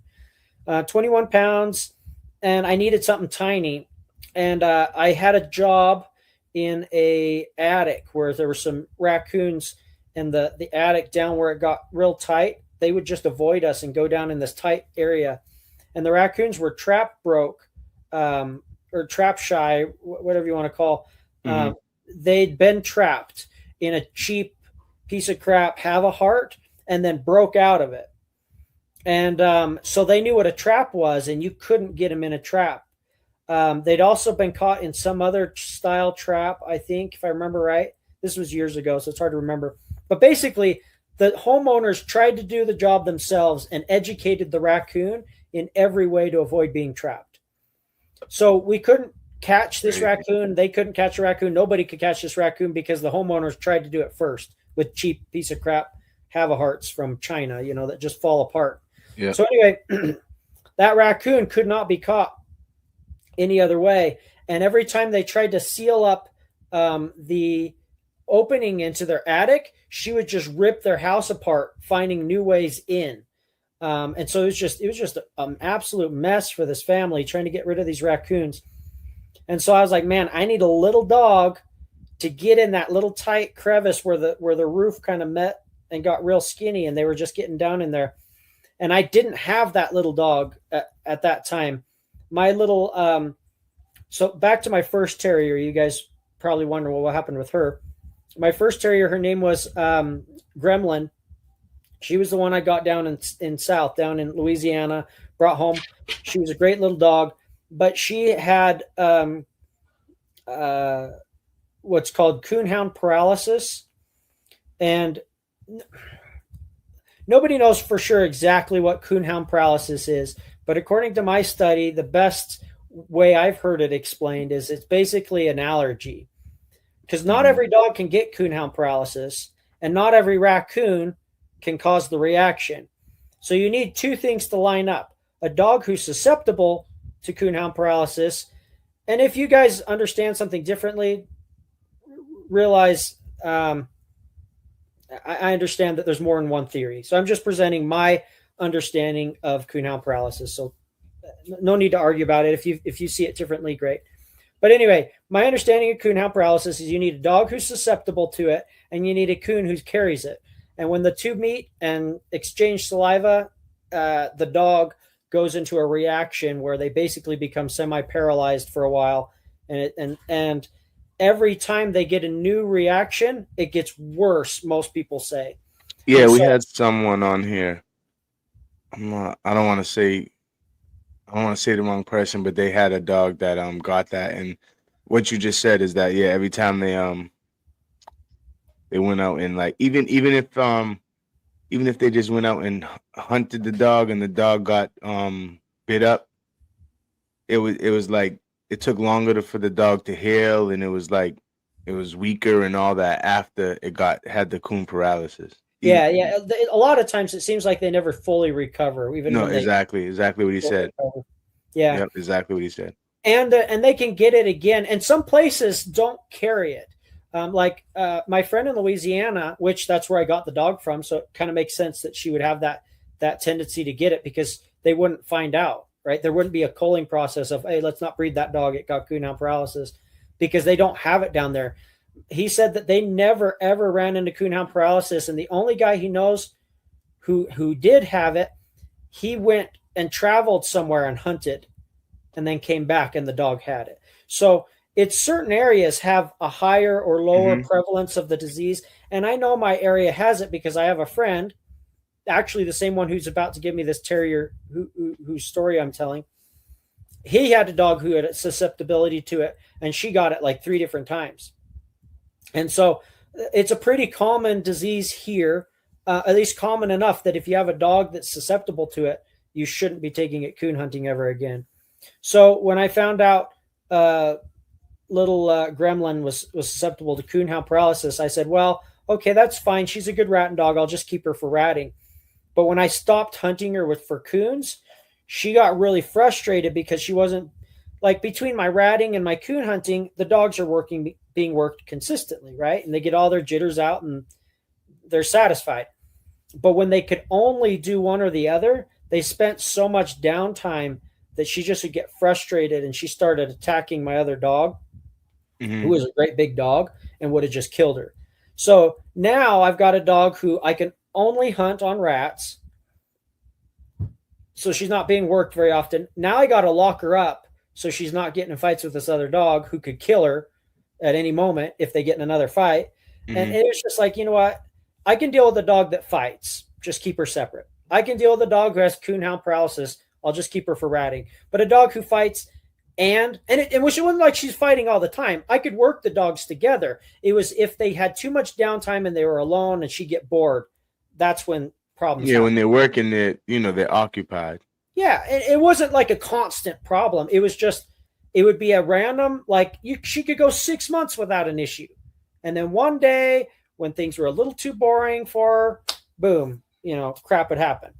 21 pounds, and I needed something tiny. And I had a job in a attic where there were some raccoons, and the attic down where it got real tight, they would just avoid us and go down in this tight area. And the raccoons were trap broke, or trap shy, whatever you want to call. They'd been trapped in a cheap piece of crap, have a heart, and then broke out of it. And so they knew what a trap was, and you couldn't get them in a trap. They'd also been caught in some other style trap, I think, if I remember right. This was years ago, so it's hard to remember. But basically, the homeowners tried to do the job themselves and educated the raccoon in every way to avoid being trapped. So we couldn't catch this raccoon. They couldn't catch a raccoon. Nobody could catch this raccoon because the homeowners tried to do it first with cheap piece of crap have-a-hearts from China, that just fall apart. Yeah. So anyway, that raccoon could not be caught any other way. And every time they tried to seal up the opening into their attic, she would just rip their house apart, finding new ways in. And so it was just an absolute mess for this family trying to get rid of these raccoons. And so I was like, man, I need a little dog to get in that little tight crevice where the roof kind of met and got real skinny, and they were just getting down in there. And I didn't have that little dog at that time. My little so back to my first terrier. You guys probably wonder, well, what happened with her? My first terrier, her name was Gremlin. She was the one I got down in Louisiana, brought home. She was a great little dog, but she had what's called coonhound paralysis. And nobody knows for sure exactly what coonhound paralysis is, but according to my study, the best way I've heard it explained is it's basically an allergy. Because not every dog can get coonhound paralysis, and not every raccoon can cause the reaction. So you need two things to line up: a dog who's susceptible to coonhound paralysis. And if you guys understand something differently, realize I understand that there's more than one theory. So I'm just presenting my understanding of coonhound paralysis. So no need to argue about it. If you see it differently, great. But anyway, my understanding of coonhound paralysis is you need a dog who's susceptible to it, and you need a coon who carries it. And when the two meet and exchange saliva, the dog goes into a reaction where they basically become semi-paralyzed for a while. And every time they get a new reaction, it gets worse, most people say. Yeah, we had someone on here. I don't want to say the wrong person, but they had a dog that got that. And what you just said is that, yeah, every time they went out and, like, even if they just went out and hunted the dog and the dog got bit up, it was like it took longer for the dog to heal, and it was like it was weaker and all that after it had the coon paralysis. Yeah. A lot of times it seems like they never fully recover. Exactly what he said. Yeah, yep, exactly what he said. And they can get it again, and some places don't carry it. My friend in Louisiana, which that's where I got the dog from, so it kind of makes sense that she would have that tendency to get it because they wouldn't find out, right? There wouldn't be a culling process of, hey, let's not breed that dog. It got coonhound paralysis because they don't have it down there. He said that they never ever ran into coonhound paralysis, and the only guy he knows who did have it, he went and traveled somewhere and hunted, and then came back, and the dog had it. So it's certain areas have a higher or lower prevalence of the disease, and I know my area has it because I have a friend, actually the same one who's about to give me this terrier whose story I'm telling. He had a dog who had a susceptibility to it, and she got it like 3 different times. And so it's a pretty common disease here, at least common enough that if you have a dog that's susceptible to it, you shouldn't be taking it coon hunting ever again. So when I found out little gremlin was susceptible to coonhound paralysis, I said, well, okay, that's fine. She's a good ratting dog. I'll just keep her for ratting. But when I stopped hunting her for coons, she got really frustrated because she wasn't, like, between my ratting and my coon hunting, the dogs are being worked consistently, right? And they get all their jitters out and they're satisfied. But when they could only do one or the other, they spent so much downtime that she just would get frustrated, and she started attacking my other dog, who was a great big dog, and would have just killed her. So now I've got a dog who I can only hunt on rats. So she's not being worked very often. Now I got to lock her up so she's not getting in fights with this other dog who could kill her at any moment if they get in another fight. And it was just like, you know what? I can deal with a dog that fights. Just keep her separate. I can deal with a dog who has coonhound paralysis. I'll just keep her for ratting. But a dog who fights and which it wasn't like she's fighting all the time. I could work the dogs together. It was if they had too much downtime and they were alone and she'd get bored. That's when problems happen. When they're working, they're occupied. Yeah, it wasn't like a constant problem. It was just, it would be a random, like she could go 6 months without an issue. And then one day when things were a little too boring for her, boom, crap would happen.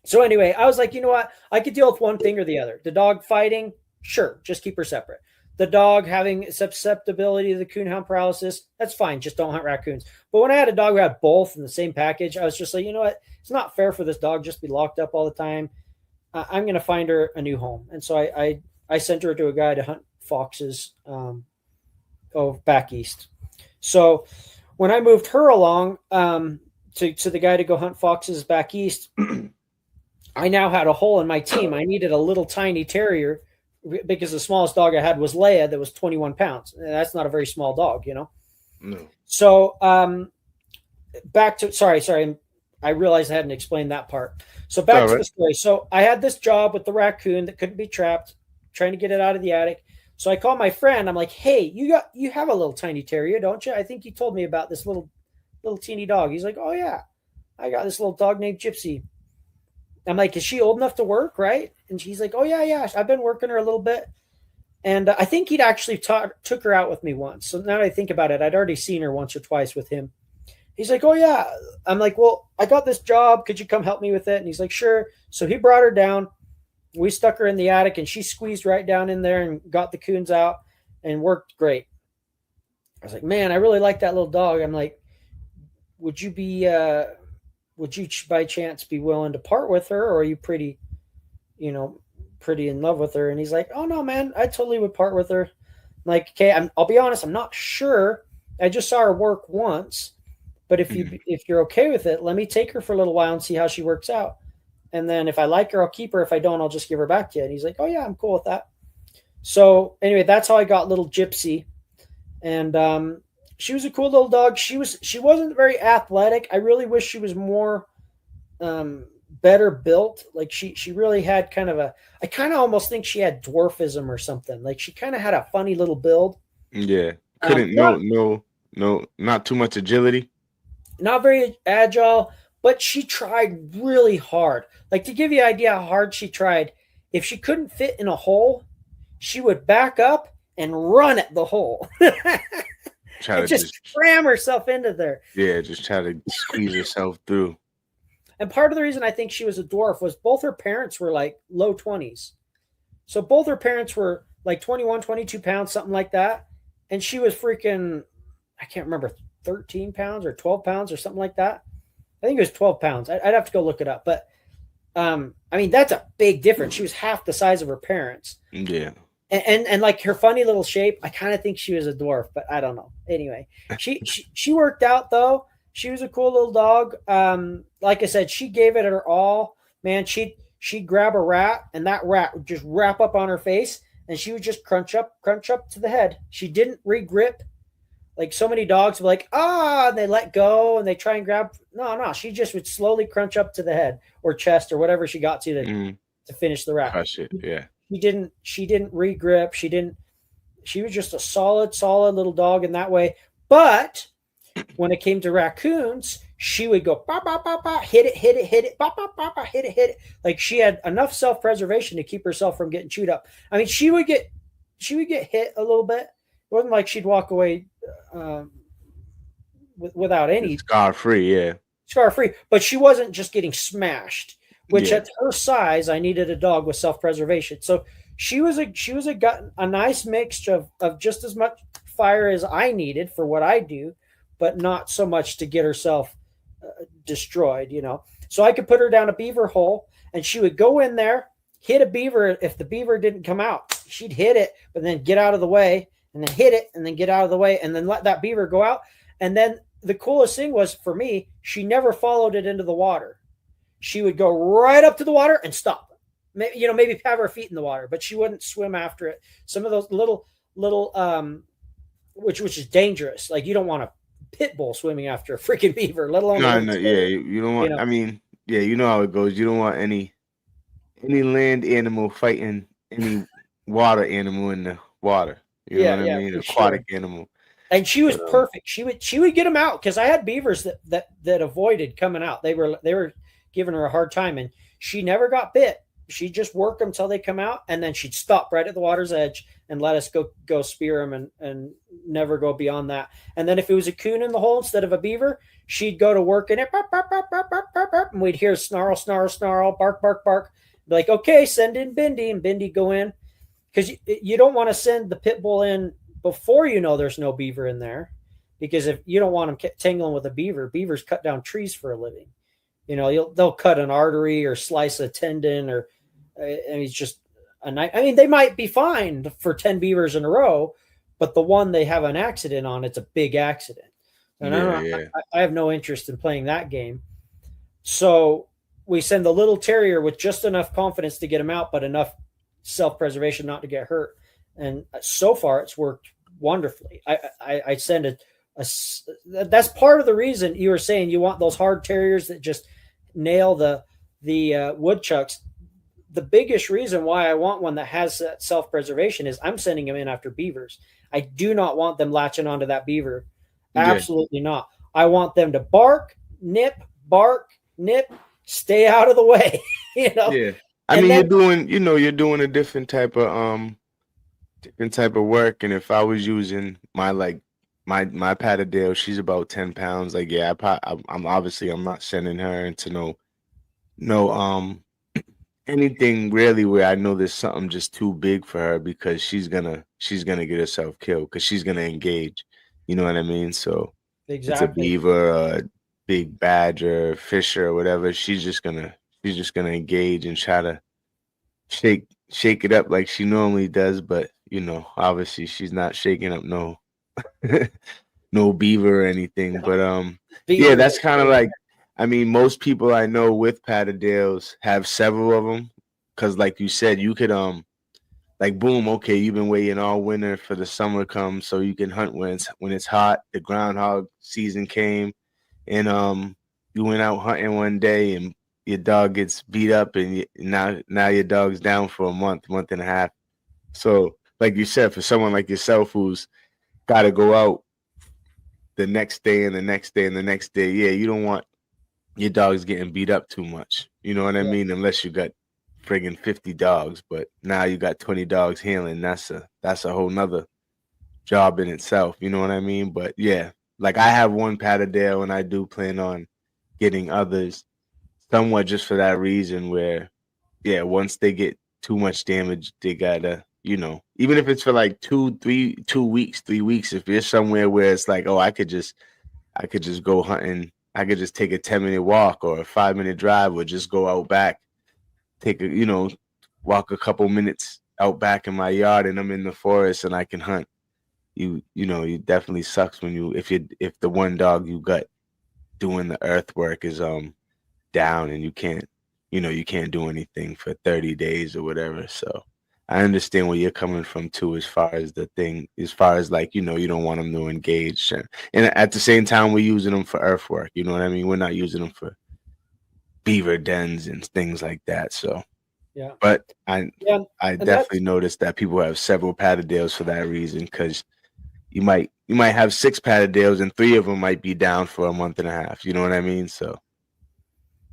So anyway, I was like, you know what? I could deal with one thing or the other. The dog fighting, sure, just keep her separate. The dog having susceptibility to the coonhound paralysis, that's fine. Just don't hunt raccoons. But when I had a dog who had both in the same package, I was just like, you know what? It's not fair for this dog just to be locked up all the time. I'm going to find her a new home. And so I sent her to a guy to hunt foxes back east. So when I moved her along to the guy to go hunt foxes back east, I now had a hole in my team. I needed a little tiny terrier because the smallest dog I had was Leia that was 21 pounds. And that's not a very small dog, No. So back to, sorry. I realized I hadn't explained that part. So back to the story. So I had this job with the raccoon that couldn't be trapped, trying to get it out of the attic. So I called my friend. I'm like, hey, you have a little tiny terrier, don't you? I think you told me about this little teeny dog. He's like, oh yeah, I got this little dog named Gypsy. I'm like, is she old enough to work, right? And she's like, oh yeah, I've been working her a little bit. And I think he'd actually took her out with me once. So now that I think about it, I'd already seen her once or twice with him. He's like, oh yeah. I'm like, well, I got this job. Could you come help me with it? And he's like, sure. So he brought her down. We stuck her in the attic, and she squeezed right down in there and got the coons out and worked great. I was like, man, I really like that little dog. I'm like, would you by chance be willing to part with her, or are you pretty in love with her? And he's like, oh no, man, I totally would part with her. I'm like, okay, I'll be honest, I'm not sure. I just saw her work once, but if you're okay with it, let me take her for a little while and see how she works out. And then if I like her, I'll keep her. If I don't, I'll just give her back to you. And he's like, oh yeah, I'm cool with that. So anyway, that's how I got little Gypsy. And she was a cool little dog. She wasn't very athletic. I really wish she was more better built. Like she really had I kind of almost think she had dwarfism or something. Like she kind of had a funny little build. Yeah. Not too much agility. Not very agile, but she tried really hard. Like, to give you an idea how hard she tried, if she couldn't fit in a hole, she would back up and run at the hole. Just cram herself into there. Yeah, just try to squeeze herself through. And part of the reason I think she was a dwarf was both her parents were like low 20s. So both her parents were like 21, 22 pounds, something like that. And she was freaking I can't remember, 13 pounds or 12 pounds or something like that. I think it was 12 pounds. I'd have to go look it up. But I mean, that's a big difference. She was half the size of her parents. Yeah. And like her funny little shape, I kind of think she was a dwarf, but I don't know. Anyway, she worked out though. She was a cool little dog. Like I said, she gave it her all. Man, she'd grab a rat, and that rat would just wrap up on her face, and she would just crunch up to the head. She didn't regrip like so many dogs were like, and they let go and they try and grab. No, she just would slowly crunch up to the head or chest or whatever she got to finish the rat. Crush it. Yeah. She didn't regrip. She was just a solid little dog in that way. But when it came to raccoons, she would go bah, bah, bah, bah, hit it, bah, bah, bah, bah, hit it. Like she had enough self-preservation to keep herself from getting chewed up. I mean, she would get hit a little bit. It wasn't like she'd walk away without any scar free. Yeah. Scar free, but she wasn't just getting smashed. Which Yeah. at her size, I needed a dog with self-preservation. So she was a nice mixture of just as much fire as I needed for what I do, but not so much to get herself destroyed. So I could put her down a beaver hole, and she would go in there, hit a beaver. If the beaver didn't come out, she'd hit it, but then get out of the way, and then hit it, and then get out of the way, and then let that beaver go out. And then the coolest thing was for me, she never followed it into the water. She would go right up to the water and stop. Maybe have her feet in the water, but she wouldn't swim after it. Some of those little, which is dangerous. Like you don't want a pit bull swimming after a freaking beaver, let alone. No, yeah, you don't want. I mean, yeah, you know how it goes. You don't want any land animal fighting any water animal in the water. You know what I mean? Aquatic animal. And she was perfect. She would get them out because I had beavers that avoided coming out. They were giving her a hard time, and she never got bit. She'd just work them till they come out, and then she'd stop right at the water's edge and let us go spear them and never go beyond that. And then if it was a coon in the hole instead of a beaver, she'd go to work in it, and we'd hear snarl, snarl, snarl, bark, bark, bark. Be like, okay, send in Bindi, and Bindi go in because you don't want to send the pit bull in before there's no beaver in there, because if you don't want them tangling with a beaver, beavers cut down trees for a living. They'll cut an artery or slice a tendon, or it's just a night. I mean, they might be fine for 10 beavers in a row, but the one they have an accident on, it's a big accident. And I have no interest in playing that game. So we send the little terrier with just enough confidence to get him out, but enough self-preservation not to get hurt. And so far, it's worked wonderfully. I send that's part of the reason you were saying you want those hard terriers that just nail the woodchucks. The biggest reason why I want one that has that self-preservation is I'm sending them in after beavers. I do not want them latching onto that beaver. Absolutely not. I want them to bark, nip, stay out of the way. Yeah. I mean, you're doing a different type of work. And if I was using my Patterdale, she's about 10 pounds. Like, yeah, I'm not sending her into no anything really where I know there's something just too big for her, because she's gonna get herself killed because she's gonna engage. You know what I mean? So exactly. It's a beaver, a big badger, fisher, or whatever. She's just gonna engage and try to shake it up like she normally does. But obviously she's not shaking up no no beaver or anything. But yeah, that's kind of like. I mean, most people I know with Patterdales have several of them, because, like you said, you could like, boom, okay, you've been waiting all winter for the summer comes so you can hunt when it's hot. The groundhog season came, and you went out hunting one day and your dog gets beat up, and now your dog's down for a month and a half. So, like you said, for someone like yourself who's got to go out the next day and the next day and the next day, yeah, you don't want your dog's getting beat up too much. You know what I mean? Unless you got friggin' 50 dogs, but now you got 20 dogs handling. That's a whole nother job in itself. You know what I mean? But yeah, like I have one Patterdale, and I do plan on getting others, somewhat just for that reason where, yeah, once they get too much damage, they gotta, even if it's for like 2 weeks, 3 weeks, if you're somewhere where it's like, oh, I could just go hunting. I could just take a 10-minute walk or a 5-minute drive, or just go out back, take walk a couple minutes out back in my yard, and I'm in the forest and I can hunt. It definitely sucks when if the one dog you got doing the earthwork is down, and you can't do anything for 30 days or whatever. So I understand where you're coming from too, as far as like, you don't want them to engage. And at the same time, we're using them for earthwork. You know what I mean? We're not using them for beaver dens and things like that. So, Yeah. but I And definitely noticed that people have several Patterdales for that reason, because you might have 6 Patterdales and 3 of them might be down for a month and a half. You know what I mean? So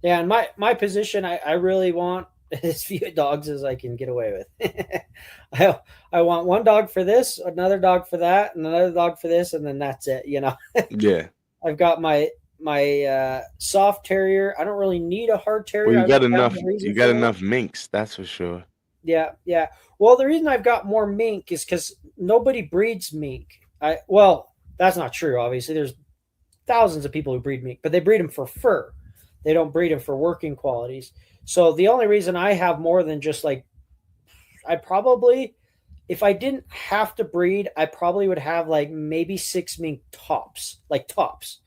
yeah, and my position, I really want as few dogs as I can get away with. I want one dog for this, another dog for that, and another dog for this, and then that's it. yeah. I've got my soft terrier. I don't really need a hard Well, terrier. you I got don't have enough. a reason You got for it. enough minks, that's for sure. Yeah, yeah. Well, the reason I've got more mink is because nobody breeds mink. Well, that's not true. Obviously, there's thousands of people who breed mink, but they breed them for fur. They don't breed them for working qualities. So the only reason I have more than just like, I probably, if I didn't have to breed, I probably would have like maybe 6 mink tops, like tops.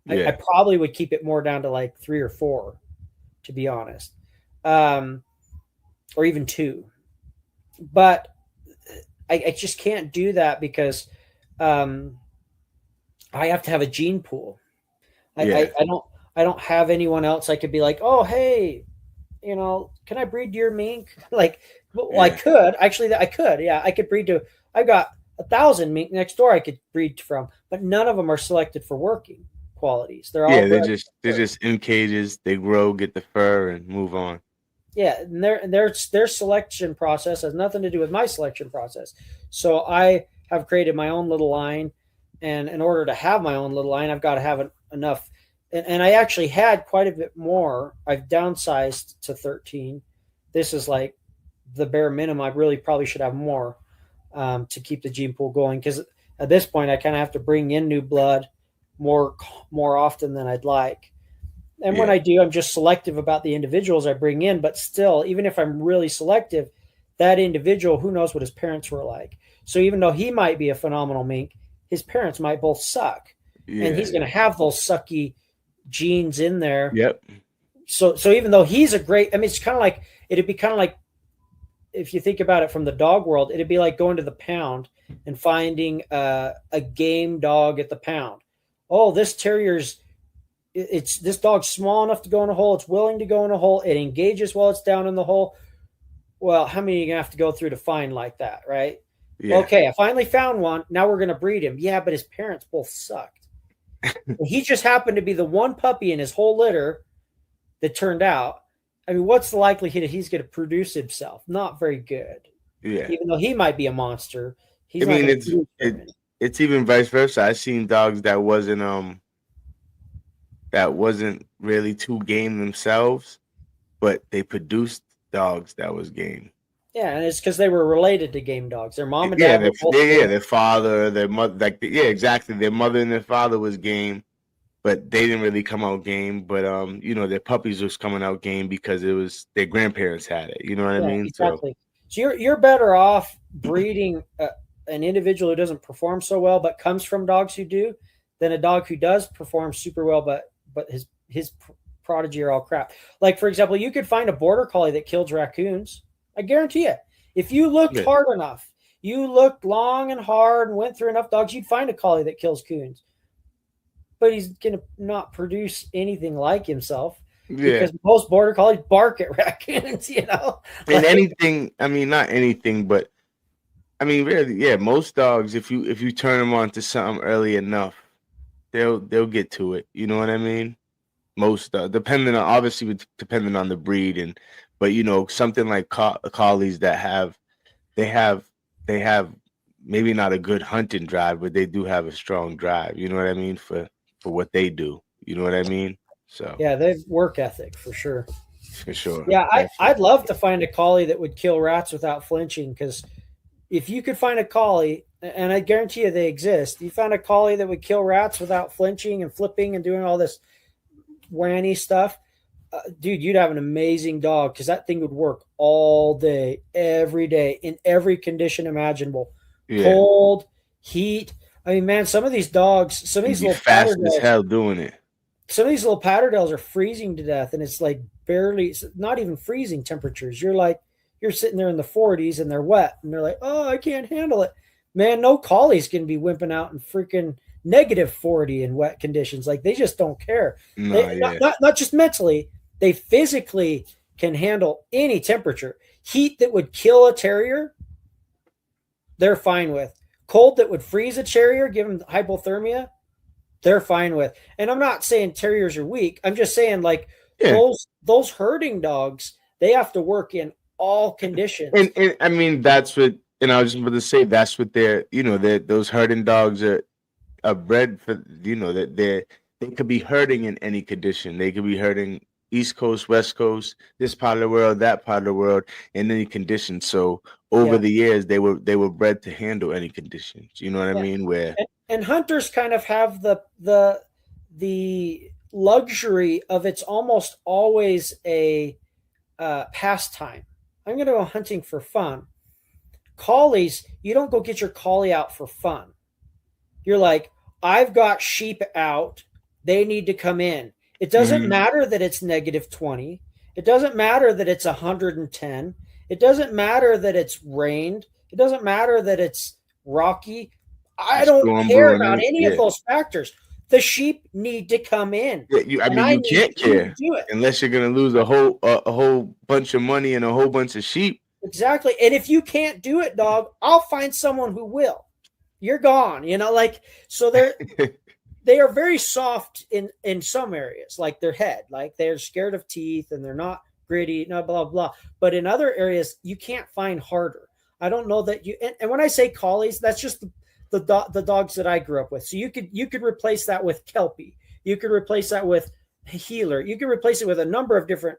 I Yeah. probably would keep it more down to like 3 or 4, to be honest, or even 2. But I just can't do that because I have to have a gene pool. Yeah. I don't have anyone else I could be like, oh hey, can I breed your mink? Like, well, I Yeah. could actually. I could, yeah, I could breed to. I've got 1,000 mink next door I could breed from, but none of them are selected for working qualities. They're all Yeah, they're bred. just in cages. They grow, get the fur, and move on. Yeah, and their selection process has nothing to do with my selection process. So I have created my own little line, and in order to have my own little line, I've got to have enough. And I actually had quite a bit more. I've downsized to 13. This is like the bare minimum. I really probably should have more to keep the gene pool going, because at this point I kind of have to bring in new blood more often than I'd like. And when Yeah. I do, I'm just selective about the individuals I bring in. But still, even if I'm really selective, that individual, who knows what his parents were like. So even though he might be a phenomenal mink, his parents might both suck. And Yeah. he's going to have those sucky genes in there. Yep. So even though he's a great, I mean, it's kind of like, it'd be kind of like, if you think about it from the dog world, it'd be like going to the pound and finding a game dog at the pound. Oh, this terrier's, this dog's small enough to go in a hole. It's willing to go in a hole. It engages while it's down in the hole. Well, how many are you gonna have to go through to find like that, right? Yeah. Okay, I finally found one. Now we're gonna breed him. Yeah, but his parents both sucked. He just happened to be the one puppy in his whole litter that turned out. I mean, what's the likelihood that he's going to produce himself? Not very good. Yeah. Even though he might be a monster, he's I not mean, going to produce very many. it's even vice versa. I've seen dogs that wasn't really too game themselves, but they produced dogs that was game. Yeah, and it's because they were related to game dogs. Their mom and Yeah, dad were both their father, their mother, yeah, exactly. Their mother and their father was game, but they didn't really come out game. But their puppies was coming out game because it was their grandparents had it. You know what I mean? exactly. So you're better off breeding an individual who doesn't perform so well, but comes from dogs who do, than a dog who does perform super well, but his prodigy are all crap. Like, for example, you could find a border collie that kills raccoons. I guarantee you, if you looked hard enough, you looked long and hard and went through enough dogs, you'd find a collie that kills coons. But he's going to not produce anything like himself, because most border collies bark at raccoons, And anything, I mean, not anything, but I mean, really, yeah, most dogs, if you turn them on to something early enough, they'll get to it. You know what I mean? Most depending on the breed, but something like collies that they have maybe not a good hunting drive, but they do have a strong drive. You know what I mean, for what they do. You know what I mean? So yeah, they have work ethic for sure. For sure. Yeah, I'd love to find a collie that would kill rats without flinching, because if you could find a collie, and I guarantee you they exist, you found a collie that would kill rats without flinching and flipping and doing all this wanny stuff, dude, you'd have an amazing dog because that thing would work all day, every day, in every condition imaginable. Yeah. Cold, heat. I mean, man, some of these dogs, some of You'd these be little fast as Patterdales, hell doing it. some of these little Patterdales are freezing to death, and it's like barely, not even freezing temperatures. You're like, you're sitting there in the 40s and they're wet, and they're like, oh, I can't handle it. Man, no collie's going to be wimping out in freaking -40 in wet conditions. Like they just don't care. No, They yeah. not just mentally, they physically can handle any temperature. Heat that would kill a terrier, they're fine with. Cold that would freeze a terrier, give them hypothermia, they're fine with. And I'm not saying terriers are weak. I'm just saying like Yeah. those herding dogs, they have to work in all conditions. And I mean that's what, and I was just about to say that's what they're, you know, those herding dogs are bred for, you know, that they could be herding in any condition. They could be herding East Coast, West Coast, this part of the world, that part of the world, in any condition. So over Yeah. the years they were bred to handle any conditions. You know what I Yeah. mean? Where And hunters kind of have the luxury of it's almost always a pastime. I'm going to go hunting for fun. Collies, you don't go get your collie out for fun. You're like, I've got sheep out. They need to come in. It doesn't Mhm. matter that it's -20. It doesn't matter that it's 110. It doesn't matter that it's rained. It doesn't matter that it's rocky. I don't Storm care brewing, about any of yeah. those factors. The sheep need to come in, Yeah, I and mean, I you need can't you to care do it. unless you're gonna lose a whole bunch of money and a whole bunch of sheep. Exactly. And if you can't do it, dog, I'll find someone who will. You're gone. Like so they are very soft in some areas, like their head, like they're scared of teeth and they're not gritty, no blah blah. But in other areas, you can't find harder. I don't know that you. And when I say collies, that's just the dogs that I grew up with. So you could replace that with Kelpie. You could replace that with Healer. You could replace it with a number of different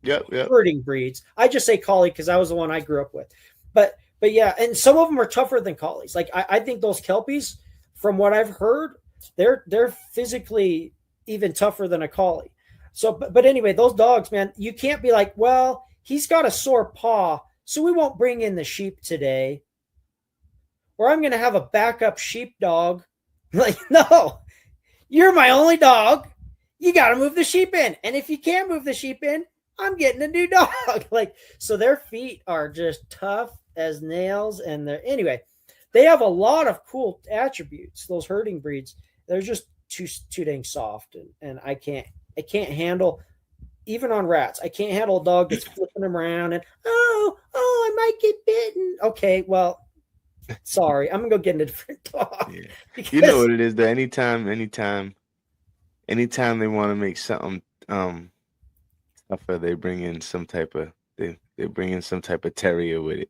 Yep. herding breeds. I just say collie because that was the one I grew up with. But yeah, and some of them are tougher than collies. Like I think those Kelpies, from what I've heard, they're physically even tougher than a collie. So, but anyway, those dogs, man, you can't be like, well, he's got a sore paw, so we won't bring in the sheep today, or I'm going to have a backup sheep dog. Like, no, you're my only dog. You got to move the sheep in, and if you can't move the sheep in, I'm getting a new dog. Like, so their feet are just tough as nails, and they're anyway. They have a lot of cool attributes. Those herding breeds, they're just too dang soft, and I can't handle even on rats. I can't handle a dog that's flipping them around and I might get bitten. Okay, well, sorry, I'm gonna go get a different dog. Yeah. You know Because what it is, though. Anytime they want to make something tougher, they bring in some type of they bring in some type of terrier with it.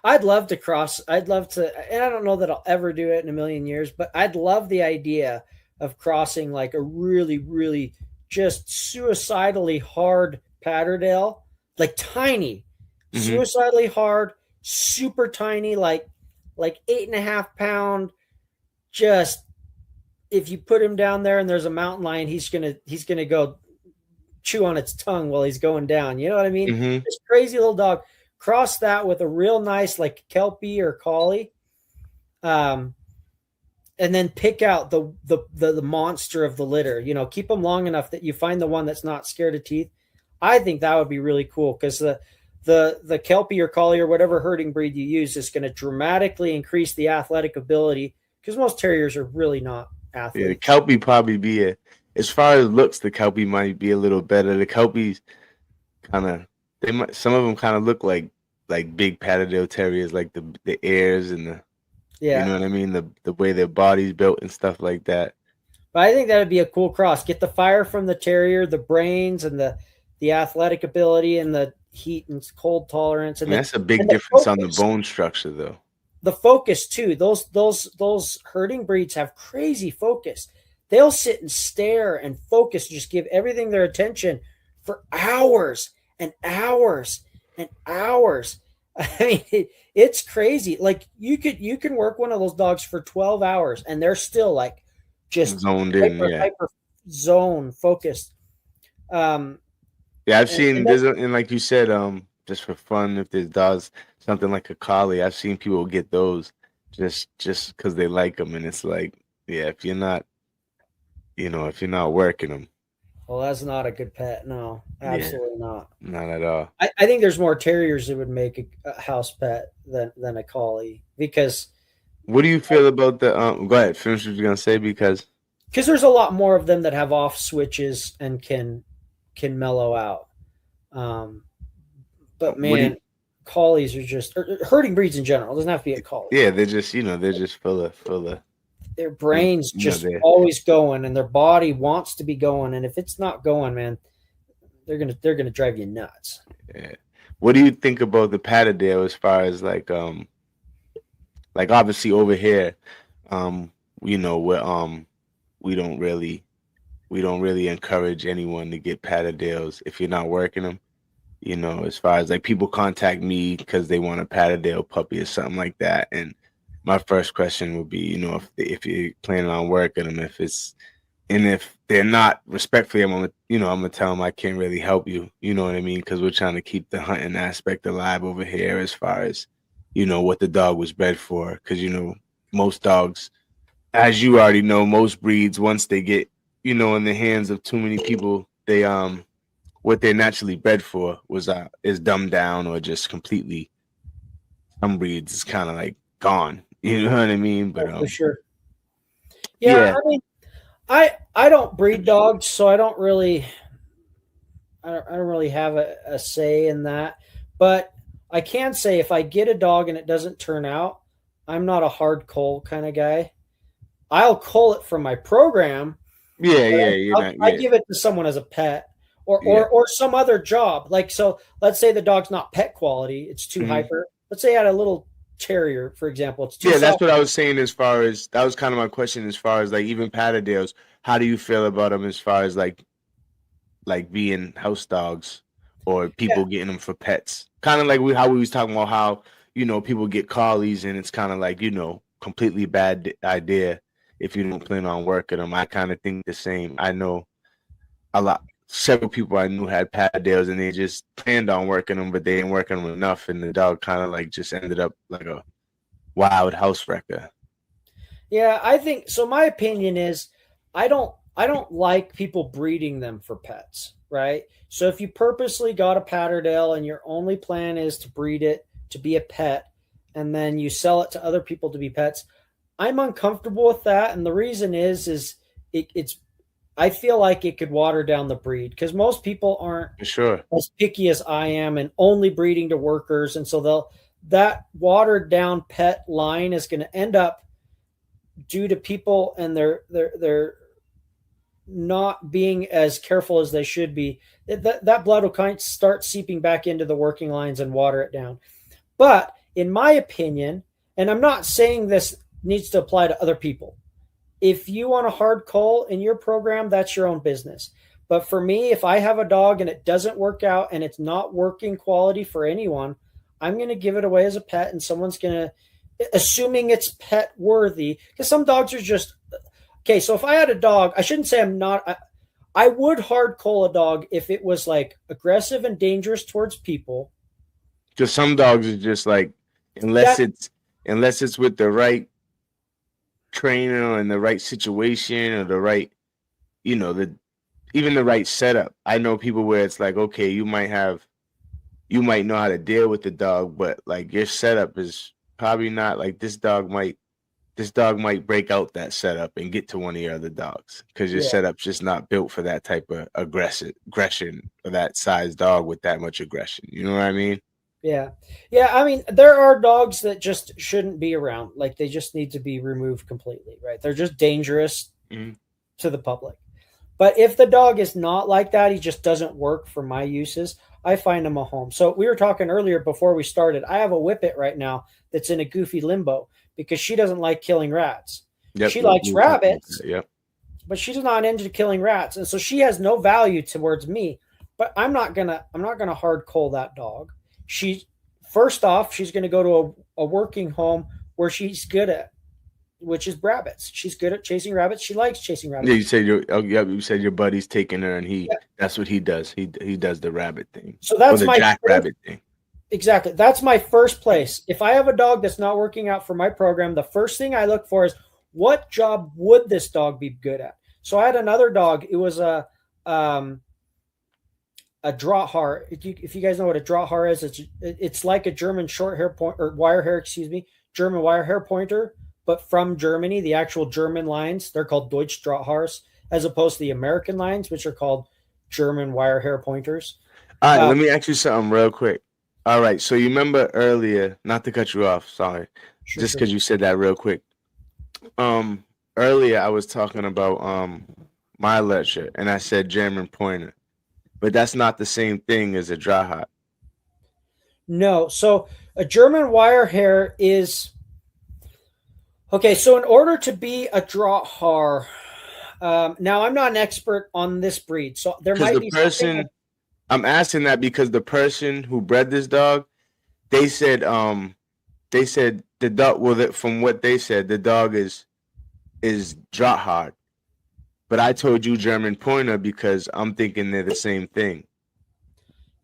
I'd love to cross. I'd love to, and I don't know that I'll ever do it in a million years, but I'd love the idea of crossing like a really, really just suicidally hard Patterdale, like tiny, Hmm. suicidally hard, super tiny, like 8.5 pound. Just if you put him down there and there's a mountain lion, he's gonna go chew on its tongue while he's going down. You know what I mean? Hmm. This crazy little dog. Cross that with a real nice like Kelpie or Collie, um, and then pick out the monster of the litter. Keep them long enough that you find the one that's not scared of teeth. I think that would be really cool because the Kelpie or Collie or whatever herding breed you use is going to dramatically increase the athletic ability because most terriers are really not Yeah, the athletes. Kelpie probably as far as looks, the Kelpie might be a little better. The Kelpies kind of some of them kind of look like big Patterdale terriers, like the ears and you know Yeah, what I mean, the way their body's built and stuff like that. but I think that would be a cool cross. Get the fire from the terrier, the brains, and the athletic ability, and the heat and cold tolerance, I and mean, the that's a big and the difference on the focus. bone structure, though. The focus too. Those herding breeds have crazy focus. They'll sit and stare and focus, just give everything their attention for hours and hours and hours. I mean, It's crazy. Like you can work one of those dogs for 12 hours and they're still like just Zoned in, yeah. hyper zone focused. Um, Yeah, I've and seen then, and like you said, just for fun, if there's dogs, something like a collie, I've seen people get those just because they like them, and it's like, yeah, if you're not, if you're not working them, well, that's not a good pet. No, yeah, absolutely not. not at all. I think there's more terriers that would make a house pet than a collie What do you feel about the Go ahead, finish what you're gonna say because because there's a lot more of them that have off switches and can mellow out. Um, but what do you? man, collies are just herding breeds in general. It doesn't have to be a collie. Yeah, they're just full of, Their brains just they always going, and their body wants to be going. And if it's not going, man, they're gonna drive you nuts. yeah. What do you think about the Patterdale as far as like obviously over here, we're we don't really we don't really encourage anyone to get Patterdales if you're not working them. As far as like people contact me because they want a Patterdale puppy or something like that, and my first question would be, if you're planning on working them, if they're not, respectfully, I'm gonna tell them I can't really help you. You know what I mean? Because we're trying to keep the hunting aspect alive over here, as far as what the dog was bred for. Because most dogs, as you already know, most breeds once they get in the hands of too many people, they what they're naturally bred for is dumbed down or just completely. Some breeds is kind of like gone. You know what I mean? But For sure. Yeah, yeah, I mean, I don't breed dogs, so I don't really have a say in that. But I can say if I get a dog and it doesn't turn out, I'm not a hard cull kind of guy. I'll cull it from my program. yeah, you're not, I yeah, give it to someone as a pet yeah. or some other job. Like so, let's say the dog's not pet quality; it's too Mhm. hyper. Let's say I had a little terrier, for example. It's too Yeah, that's soft. what I was saying. As far as that was kind of my question. As far as like even Patterdales, how do you feel about them? As far as like being house dogs or Yeah, people getting them for pets, kind of like how we was talking about how people get collies and it's kind of like completely bad idea if you don't plan on working them. I kind of think the same. I know several people I knew had Patterdales and they just planned on working them, but they didn't work them enough, and the dog kind of like just ended up like a wild house wrecker. yeah. I think so. My opinion is, I don't like people breeding them for pets, right? So if you purposely got a Patterdale and your only plan is to breed it to be a pet, and then you sell it to other people to be pets, I'm uncomfortable with that. And the reason is it's I feel like it could water down the breed because most people aren't For sure. as picky as I am and only breeding to workers. And so that watered down pet line is going to end up due to people and their not being as careful as they should be. That blood will kind of start seeping back into the working lines and water it down. But in my opinion, and I'm not saying this needs to apply to other people, if you want a hard cull in your program, that's your own business. But for me, if I have a dog and it doesn't work out and it's not working quality for anyone, I'm going to give it away as a pet and someone's going to, assuming it's pet worthy, because some dogs are just, okay. So if I had a dog, I shouldn't say I'm not, I would hard cull a dog if it was like aggressive and dangerous towards people. Because some dogs are just like, unless That, it's with the right trainer and the right situation or the right, the even the right setup. I know people where it's like, okay, you might know how to deal with the dog, but like your setup is probably not like this dog might break out that setup and get to one of your other dogs because your yeah. setup's just not built for that type of aggression for that size dog with that much aggression. You know what I mean? Yeah. Yeah. I mean, there are dogs that just shouldn't be around. Like they just need to be removed completely, right? They're just dangerous Mhm. to the public. But if the dog is not like that, he just doesn't work for my uses, I find him a home. So we were talking earlier before we started. I have a whippet right now that's in a goofy limbo because she doesn't like killing rats. Yep. She likes We were talking about rabbits, that. Yep. but she's not into killing rats. And so she has no value towards me. But I'm not gonna hard cull that dog. She first off, she's going to go to a working home where she's good at, which is rabbits. She's good at chasing rabbits. She likes chasing Yeah, rabbits. you said your buddy's taking her, and Yeah. that's what he does. He does the rabbit thing So or that's the my first, jackrabbit thing. exactly. That's my first place. If I have a dog that's not working out for my program, the first thing I look for is what job would this dog be good at? So I had another dog. It was a Drahthaar. If you guys know what a Drahthaar is, it's like a German short hair point or wire hair, excuse me, German wire hair pointer, but from Germany. The actual German lines, they're called Deutsch Drahthaars, as opposed to the American lines, which are called German wire hair pointers. All right, let me ask you something real quick. All right, so you remember earlier, not to cut you off, sorry, just because you said that real quick. Earlier I was talking about my lecture, and I said German pointer, but that's not the same thing as a Drahthaar. No, so a German wire hair is okay. So in order to be a Drahthaar, now I'm not an expert on this breed, so there might be something. I'm asking that because the person who bred this dog, they said the dog. Well, from what they said, the dog is Drahthaar, but I told you German pointer because I'm thinking they're the same thing.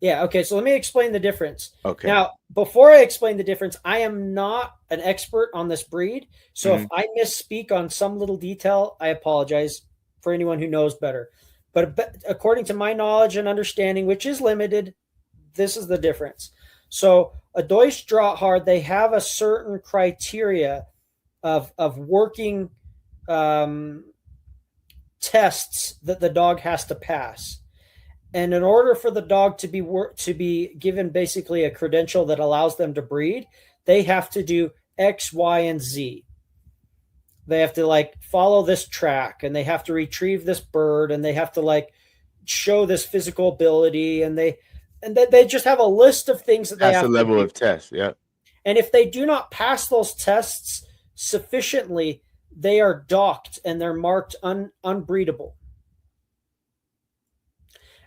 Yeah. Okay. So let me explain the difference. Okay. Now, before I explain the difference, I am not an expert on this breed, so if I misspeak on some little detail, I apologize for anyone who knows better. But according to my knowledge and understanding, which is limited, this is the difference. So a Deutsch Drahthaar, they have a certain criteria of working tests that the dog has to pass. And in order for the dog to be given basically a credential that allows them to breed, they have to do X, Y, and Z. They have to like follow this track, and they have to retrieve this bird, and they have to like show this physical ability, and they just have a list of things that they have. That's the level of test, yeah. And if they do not pass those tests sufficiently, they are docked and they're marked unbreedable.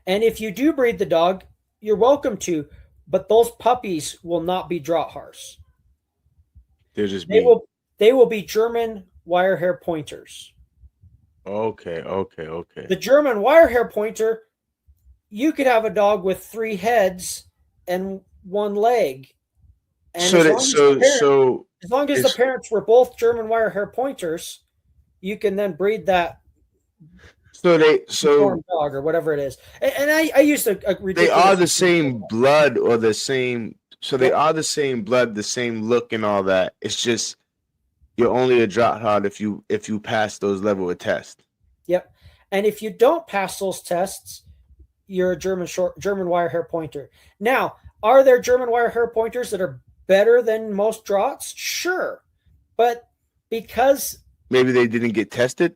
And if you do breed the dog, you're welcome to, but those puppies will not be Drahthaars. They will be German wire hair pointers. Okay. The German wire hair pointer, you could have a dog with 3 heads and 1 leg. And as long as the parents were both German wire hair pointers, you can then breed that dog or whatever it is. And I used a ridiculous. They are the same blood or the same. So they are the same blood, the same look, and all that. It's just you're only a Drahthaar if you pass those level of tests. Yep. And if you don't pass those tests, you're a German wire hair pointer. Now, are there German wire hair pointers that are better than most Drahts? Sure. But because maybe they didn't get tested,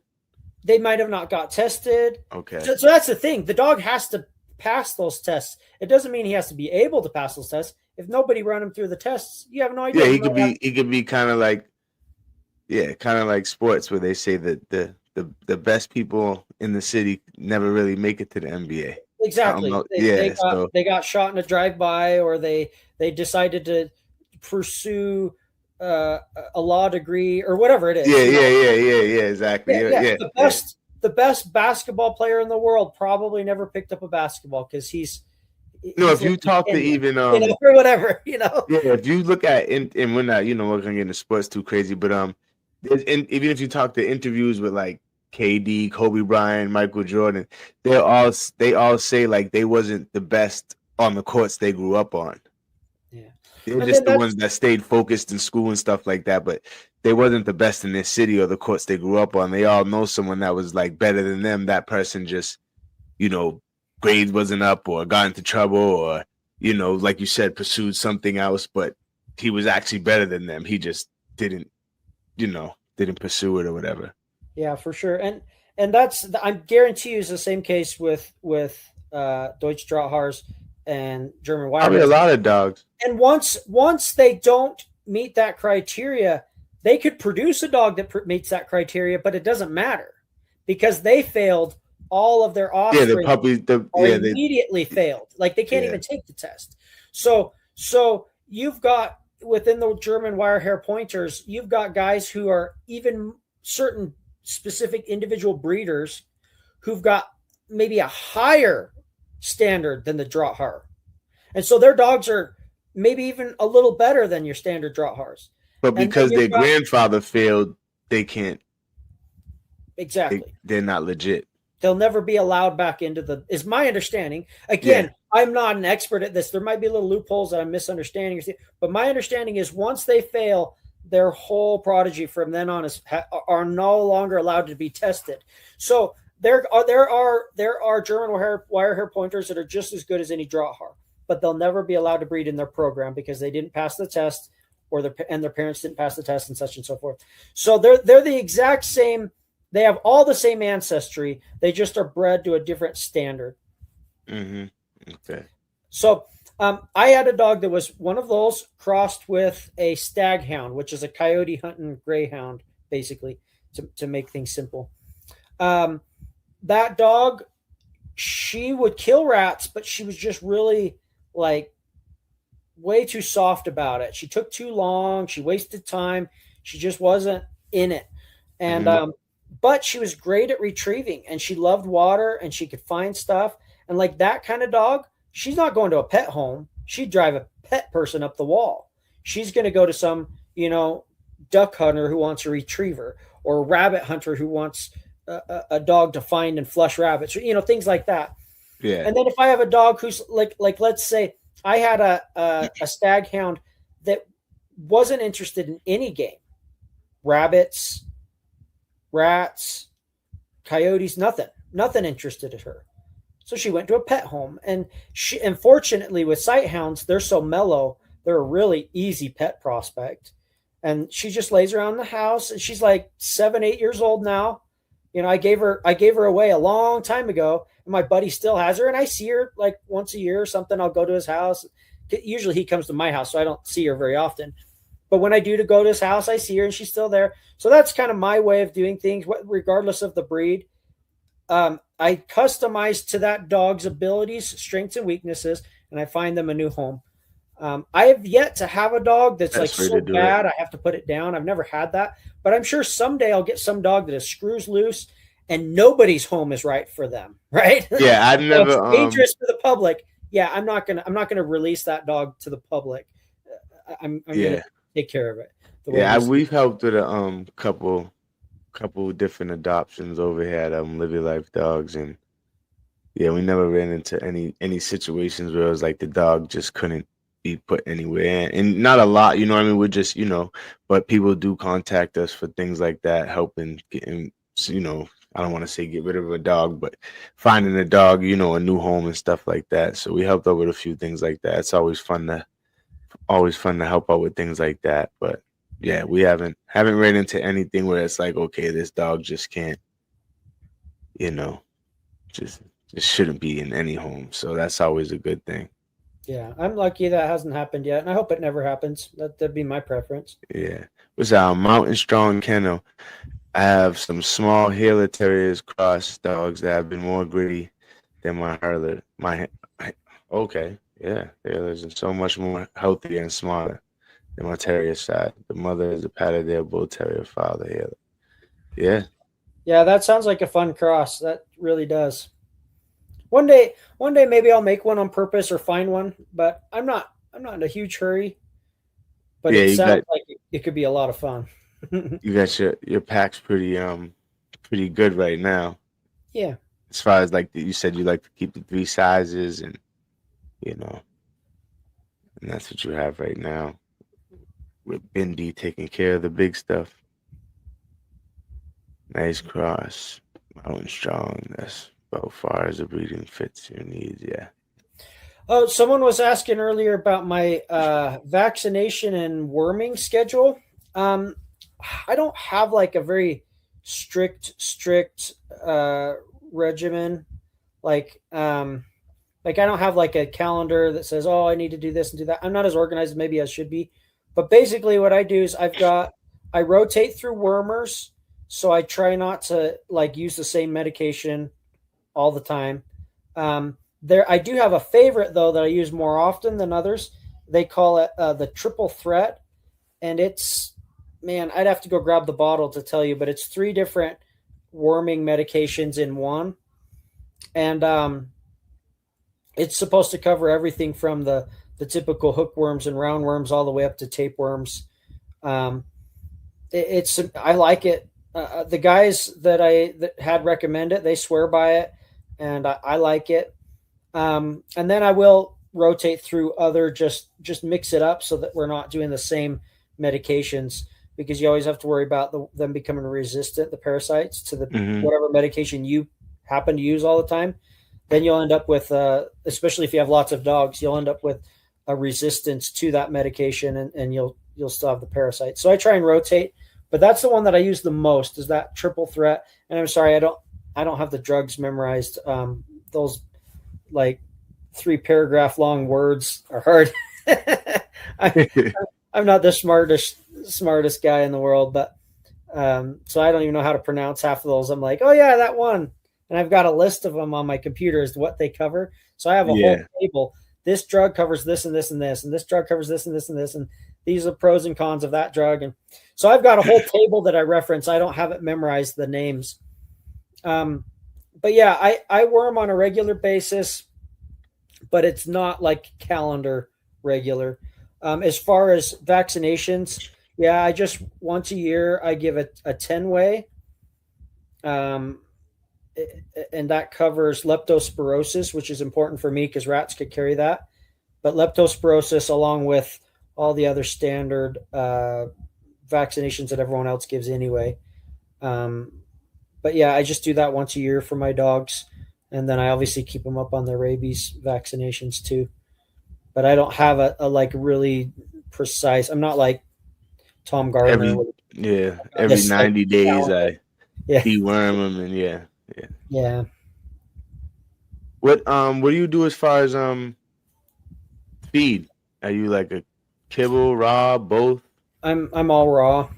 they might have not got tested. Okay. So that's the thing. The dog has to pass those tests. It doesn't mean he has to be able to pass those tests. If nobody run him through the tests, you have no idea. Yeah, he could be kind of like sports where they say that the best people in the city never really make it to the NBA. Exactly. They got shot in a drive-by, or they decided to pursue a law degree or whatever it is. Yeah, exactly. Yeah. The best basketball player in the world probably never picked up a basketball because he's if you talk to even or whatever, Yeah, if you look at and we're not, we're gonna get into sports too crazy, but even if you talk to interviews with like KD, Kobe Bryant, Michael Jordan, they all say like they wasn't the best on the courts they grew up on. Yeah. They're just the ones that stayed focused in school and stuff like that, but they wasn't the best in their city or the courts they grew up on. They all know someone that was like better than them. That person just, grades wasn't up or got into trouble or, like you said, pursued something else, but he was actually better than them. He just didn't pursue it or whatever. Yeah, for sure. And that's, I guarantee you, is the same case with Deutsch Drahthaars and German Wire. I mean, a lot of dogs. And once they don't meet that criteria, they could produce a dog that meets that criteria, but it doesn't matter because they failed all of their offspring. Yeah, the puppies immediately failed. Like they can't even take the test. So you've got within the German wire hair pointers, you've got guys who are even certain specific individual breeders who've got maybe a higher standard than the Drahar. And so their dogs are maybe even a little better than your standard Drahars. But And then because their you've got grandfather failed, they can't. exactly. They're not legit. They'll never be allowed back into the is my understanding. Again, Yeah. I'm not an expert at this. There might be little loopholes that I'm misunderstanding, but my understanding is once they fail, their whole prodigy from then on are no longer allowed to be tested. So there are German wire hair pointers that are just as good as any Drahar, but they'll never be allowed to breed in their program because they didn't pass the test, or their parents didn't pass the test, and such and so forth. So they're the exact same. They have all the same ancestry. They just are bred to a different standard. Mm-hmm. Okay. So I had a dog that was one of those crossed with a stag hound, which is a coyote hunting greyhound, basically, to make things simple. That dog, she would kill rats, but she was just really like way too soft about it. She took too long. She wasted time. She just wasn't in it. And Mm-hmm. but she was great at retrieving, and she loved water, and she could find stuff. And like that kind of dog, she's not going to a pet home. She'd drive a pet person up the wall. She's going to go to some, duck hunter who wants a retriever, or a rabbit hunter who wants a dog to find and flush rabbits, or things like that. Yeah. And then if I have a dog who's like let's say I had a stag hound that wasn't interested in any game, rabbits, rats, coyotes, nothing interested in her. So she went to a pet home, and fortunately with sight hounds, they're so mellow, they're a really easy pet prospect. And she just lays around the house, and she's like 7, 8 years old now. I gave her away a long time ago, and my buddy still has her, and I see her like once a year or something. I'll go to his house. Usually he comes to my house, so I don't see her very often. But when I do to go to his house, I see her, and she's still there. So that's kind of my way of doing things, regardless of the breed. I customize to that dog's abilities, strengths, and weaknesses, and I find them a new home. I have yet to have a dog that's like so bad I have to put it down. I've never had that, but I'm sure someday I'll get some dog that is screws loose and nobody's home is right for them. Right? Yeah, I've never it's dangerous for the public. Yeah, I'm not gonna release that dog to the public. I'm gonna take care of it. Yeah, we've helped with a couple different adoptions over here at Livy Life Dogs, and yeah, we never ran into any situations where it was like the dog just couldn't be put anywhere, and not a lot, what I mean? We're just, but people do contact us for things like that, helping getting, I don't want to say get rid of a dog, but finding a dog, a new home and stuff like that. So we helped out with a few things like that. It's always fun to help out with things like that. But yeah, we haven't ran into anything where it's like, okay, this dog just can't, just shouldn't be in any home. So that's always a good thing. Yeah, I'm lucky that hasn't happened yet, and I hope it never happens. That'd be my preference. Yeah. What's our Mountain Strong Kennel? I have some small Heeler Terriers cross dogs that have been more gritty than my Hurler. Okay, yeah, Heelers are so much more healthier and smarter than my Terrier side. The mother is a Patterdale Bull Terrier, father Heeler. Yeah. Yeah, that sounds like a fun cross. That really does. One day maybe I'll make one on purpose or find one, but I'm not in a huge hurry. But yeah, it sounds like it could be a lot of fun. You got your pack's pretty good right now. Yeah. As far as like you said, you like to keep the 3 sizes, and and that's what you have right now. With Bindi taking care of the big stuff. Nice cross, Mountain Strong. That's about far as the breeding fits your needs. Yeah. Oh, someone was asking earlier about my vaccination and worming schedule. I don't have like a very strict regimen. Like I don't have like a calendar that says, oh, I need to do this and do that. I'm not as organized as maybe I should be. But basically what I do is I rotate through wormers. So I try not to like use the same medication all the time. I do have a favorite though that I use more often than others. They call it the triple threat, and it's, man, I'd have to go grab the bottle to tell you, but it's 3 different worming medications in one, and it's supposed to cover everything from the typical hookworms and roundworms all the way up to tapeworms. Um, it's I like it. The guys that had recommend it, they swear by it, and I like it. And then I will rotate through other, just mix it up so that we're not doing the same medications, because you always have to worry about them becoming resistant, the parasites, to the Hmm. whatever medication you happen to use all the time. Then you'll end up with, especially if you have lots of dogs, you'll end up with a resistance to that medication, and you'll still have the parasites. So I try and rotate, but that's the one that I use the most, is that triple threat. And I'm sorry, I don't have the drugs memorized. Those like 3 paragraph long words are hard. I, I'm not the smartest guy in the world, but so I don't even know how to pronounce half of those. I'm like, oh yeah, that one, and I've got a list of them on my computer as to what they cover. So I have a whole Yeah. table. This drug covers this and this and this, and this drug covers this and this and this, and these are pros and cons of that drug. And so I've got a whole table that I reference. I don't have it memorized, the names. But yeah, I worm on a regular basis, but it's not like calendar regular. As far as vaccinations, yeah, I just once a year I give a 10-way, um, and that covers leptospirosis, which is important for me because rats could carry that. But leptospirosis, along with all the other standard vaccinations that everyone else gives anyway. Um, but yeah, I just do that once a year for my dogs, and then I obviously keep them up on their rabies vaccinations too. But I don't have a like really precise. I'm not like Tom Gardner. Every yeah, every This like 90 days calendar. I Yeah, deworm them, and yeah, yeah. yeah. What do you do as far as feed? Are you like a kibble, raw, both? I'm all raw.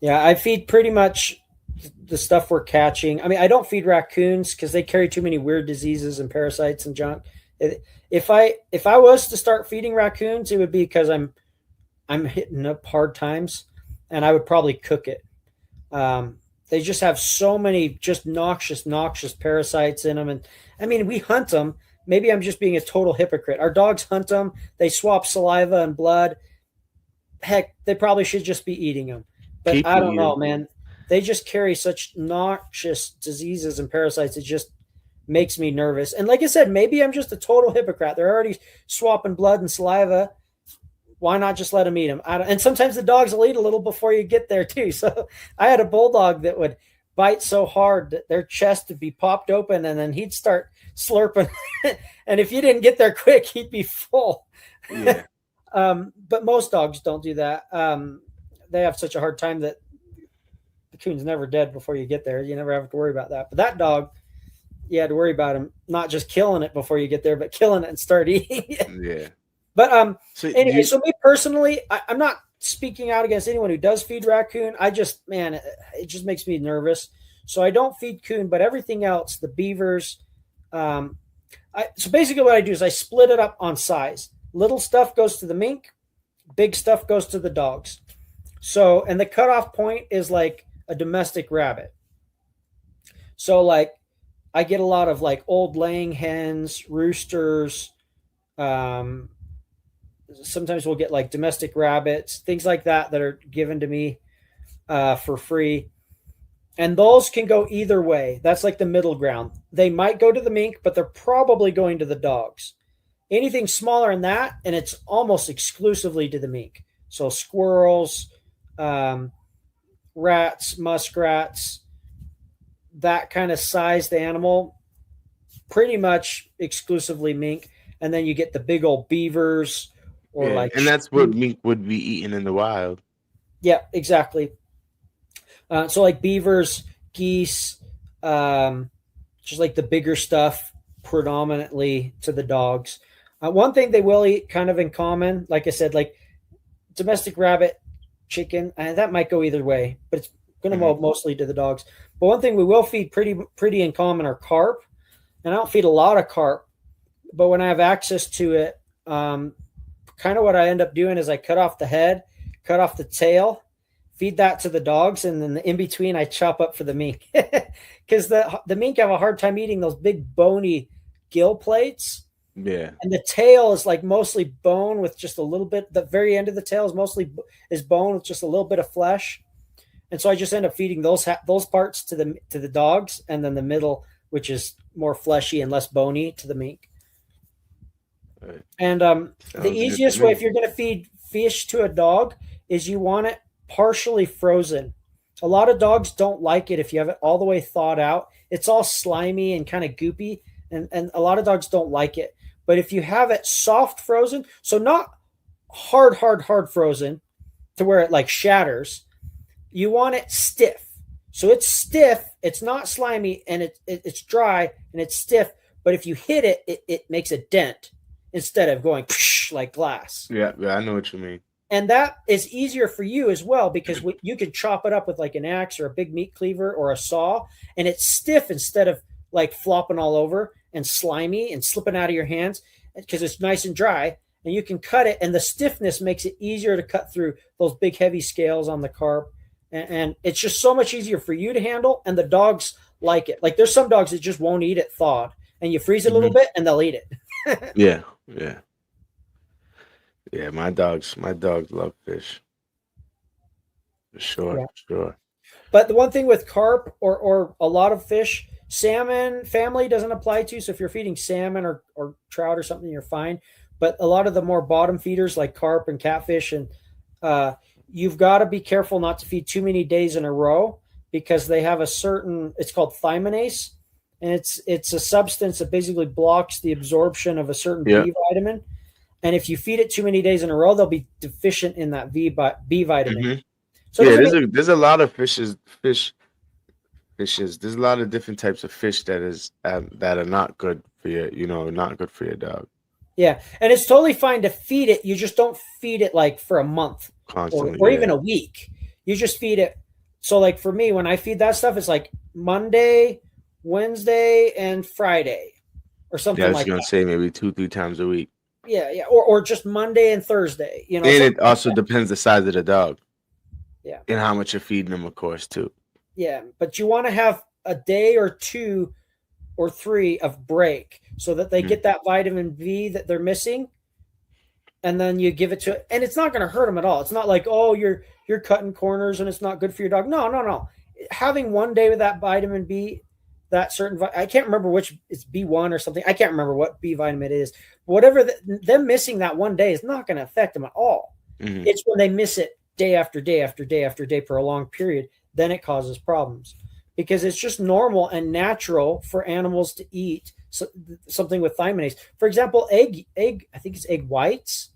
Yeah, I feed pretty much the stuff we're catching. I mean, I don't feed raccoons because they carry too many weird diseases and parasites and junk. If I was to start feeding raccoons, it would be because I'm hitting up hard times, and I would probably cook it. They just have so many just noxious parasites in them, and I mean, we hunt them. Maybe I'm just being a total hypocrite. Our dogs hunt them. They swap saliva and blood. Heck, they probably should just be eating them. But I People don't eat know, them. man. They just carry such noxious diseases and parasites. It just makes me nervous. And like I said, maybe I'm just a total hypocrite. They're already swapping blood and saliva. Why not just let them eat them? And sometimes the dogs will eat a little before you get there too. So I had a bulldog that would bite so hard that their chest would be popped open, and then he'd start slurping. And if you didn't get there quick, he'd be full. Yeah. But most dogs don't do that. They have such a hard time that the coon's never dead before you get there. You never have to worry about that. But that dog, you had to worry about him not just killing it before you get there, but killing it and start eating it. Yeah. But So anyway, you so me personally, I'm not speaking out against anyone who does feed raccoon. I just, man, it just makes me nervous. So I don't feed coon, but everything else, the beavers. So basically, what I do is I split it up on size. Little stuff goes to the mink, big stuff goes to the dogs. So, and the cutoff point is like a domestic rabbit. So, like, I get a lot of like old laying hens, roosters. Um, Sometimes we'll get like domestic rabbits, things like that are given to me for free. And those can go either way. That's like the middle ground. They might go to the mink, but they're probably going to the dogs. Anything smaller than that, and it's almost exclusively to the mink. So squirrels, rats, muskrats, that kind of sized animal, pretty much exclusively mink. And then you get the big old beavers or yeah, like, and that's what mink would be eating in the wild. yeah, exactly. So like beavers, geese, just like the bigger stuff, predominantly to the dogs. One thing they will eat kind of in common, like I said, like domestic rabbit, chicken, and that might go either way, but it's going to go mostly to the dogs. But one thing we will feed pretty in common are carp, and I don't feed a lot of carp, but when I have access to it, Kind of what I end up doing is I cut off the head, cut off the tail, feed that to the dogs, and then the in between I chop up for the mink because the mink have a hard time eating those big bony gill plates. Yeah. And the tail is like mostly bone with just a little bit. The very end of the tail is mostly is bone with just a little bit of flesh. And so I just end up feeding those parts to the dogs, and then the middle, which is more fleshy and less bony, to the mink. Right. And the easiest way if you're going to feed fish to a dog is you want it partially frozen. A lot of dogs don't like it if you have it all the way thawed out. It's all slimy and kind of goopy, and a lot of dogs don't like it. But if you have it soft frozen, so not hard frozen to where it like shatters, you want it stiff. So it's stiff, it's not slimy, and it's dry and it's stiff. But if you hit it, it makes a dent instead of going like glass. Yeah, I know what you mean. And that is easier for you as well because you can chop it up with like an axe or a big meat cleaver or a saw, and it's stiff instead of like flopping all over and slimy and slipping out of your hands because it's nice and dry, and you can cut it, and the stiffness makes it easier to cut through those big heavy scales on the carp, and it's just so much easier for you to handle, and the dogs like it. Like there's some dogs that just won't eat it thawed, and you freeze it a little bit and they'll eat it. Yeah. My dogs love fish. For sure. But the one thing with carp or a lot of fish, salmon family doesn't apply to. So if you're feeding salmon or trout or something, you're fine. But a lot of the more bottom feeders like carp and catfish, and you've got to be careful not to feed too many days in a row because they have it's called thiaminase, and it's a substance that basically blocks the absorption of a certain B vitamin. And if you feed it too many days in a row, they'll be deficient in that B vitamin. Mm-hmm. So there's a lot of fishes. There's a lot of different types of fish that are not good for not good for your dog. Yeah, and it's totally fine to feed it. You just don't feed it like for a month constantly, or even a week. You just feed it. So like for me, when I feed that stuff, it's like Monday, Wednesday, and Friday or something like that. I was going to say maybe 2-3 times a week. Yeah. Or just Monday and Thursday. And it also depends the size of the dog. Yeah. And how much you're feeding them, of course, too. Yeah, but you want to have a day or 2 or 3 of break so that they get that vitamin B that they're missing, and then you give it to it, and it's not going to hurt them at all. It's not like, oh, you're cutting corners and it's not good for your dog. No. Having one day with that vitamin B, that certain I can't remember which, it's B1 or something. I can't remember what B vitamin it is. Whatever them missing that one day is not going to affect them at all. Mm-hmm. It's when they miss it day after day after day after day for a long period, then it causes problems, because it's just normal and natural for animals to eat something with thiaminase. For example, egg, I think it's egg whites.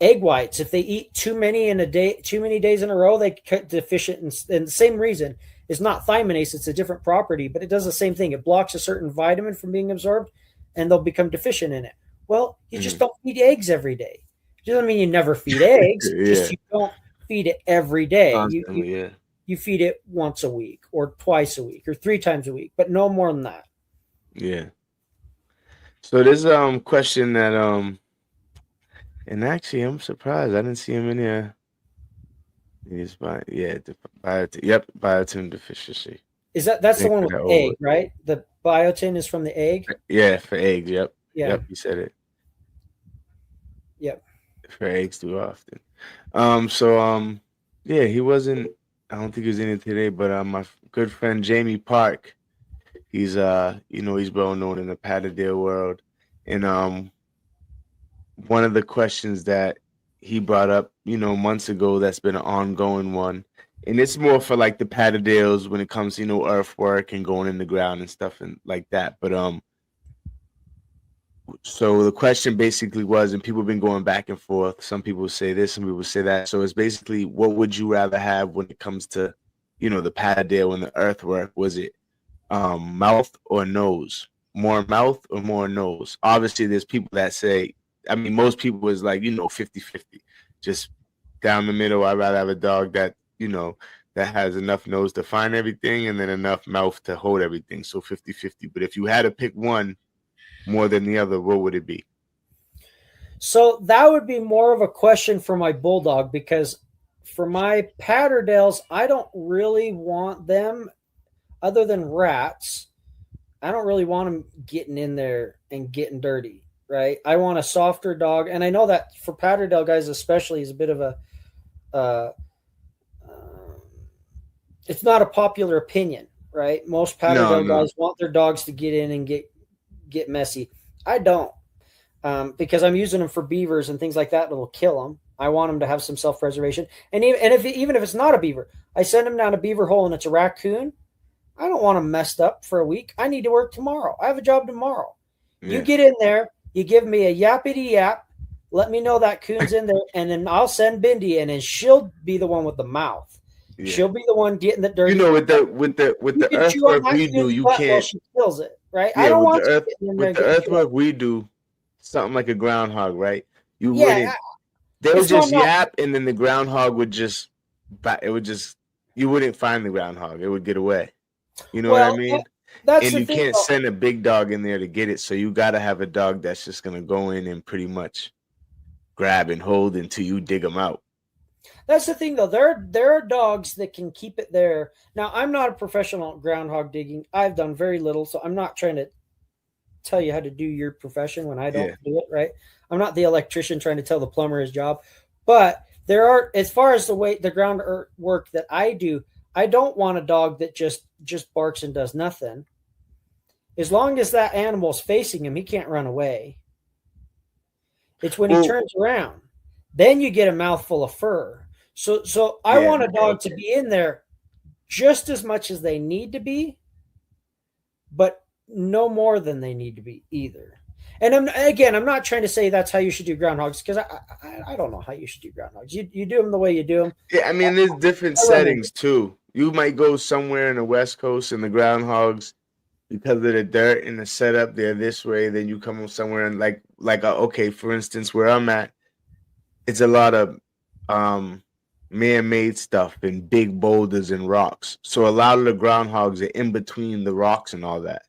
Egg whites, if they eat too many days in a row, they get deficient. And the same reason is not thiaminase, it's a different property, but it does the same thing. It blocks a certain vitamin from being absorbed, and they'll become deficient in it. Well, you just don't feed eggs every day. It doesn't mean you never feed eggs. Just you don't feed it every day. You feed it once a week or twice a week or 3 times a week, but no more than that. Yeah. So there's a question that and actually I'm surprised I didn't see him in here. Biotin deficiency. That's the one with the egg, right? The biotin is from the egg? Yeah, for eggs, yep. Yeah. Yep, you said it. Yep. For eggs too often. He wasn't, I don't think he was in it today, but my good friend Jamie Park, he's he's well known in the Patterdale world. And one of the questions that he brought up, months ago, that's been an ongoing one. And it's more for like the Patterdales when it comes to, earthwork and going in the ground and stuff and like that. But so the question basically was, and people have been going back and forth. Some people say this, some people say that. So it's basically, what would you rather have when it comes to, the Patterdale and the earthwork? Was it mouth or nose? More mouth or more nose? Obviously, there's people that say, most people is like, 50-50. Just down the middle, I'd rather have a dog that, that has enough nose to find everything and then enough mouth to hold everything. So 50-50. But if you had to pick one more than the other, what would it be? So that would be more of a question for my bulldog, because for my Patterdales, I don't really want them, other than rats. I don't really want them getting in there and getting dirty, right? I want a softer dog, and I know that for Patterdale guys especially is a bit of a uh, um, it's not a popular opinion, right? Most No, Patterdale no. guys want their dogs to get in and get messy. I don't, because I'm using them for beavers and things like that that'll kill them. I want them to have some self preservation, and even if it's not a beaver, I send them down a beaver hole and it's a raccoon. I don't want them messed up for a week. I need to work tomorrow. I have a job tomorrow. You Yeah. get in there, you give me a yappity yap, let me know that coon's in there, and then I'll send Bindi in, and she'll be the one with the mouth. Yeah. She'll be the one getting the You dirty. know, with You the can chew up earthwork my we do, coon's you butt while can't. she kills it, right? I Yeah, don't want you getting in there with and the getting chewed up. earthwork we do, something like a groundhog, right? You Yeah, wouldn't. They'll it's not just not. yap, and then the groundhog would just. It would just. You wouldn't find the groundhog. It would get away. You know what I Well, mean? that's And the you thing, can't though. send a big dog in there to get it. So you got to have a dog that's just gonna go in and pretty much grab and hold until you dig them out. That's the thing, though. There are dogs that can keep it there. Now, I'm not a professional at groundhog digging. I've done very little, so I'm not trying to tell you how to do your profession when I don't Yeah. do it, right? I'm not the electrician trying to tell the plumber his job. But there are, as far as the ground work that I do, I don't want a dog that just barks and does nothing. As long as that animal's facing him, he can't run away. It's when he Well, turns around, then you get a mouthful of fur. So I yeah. want a dog to Okay. be in there just as much as they need to be, but no more than they need to be either. And I'm not trying to say that's how you should do groundhogs, because I don't know how you should do groundhogs. You do them the way you do them. Yeah, I mean, there's different I run into settings too. You might go somewhere in the West Coast and the groundhogs, because of the dirt and the setup, they're this way. Then you come somewhere and okay, for instance, where I'm at, it's a lot of um man-made stuff and big boulders and rocks. So a lot of the groundhogs are in between the rocks and all that.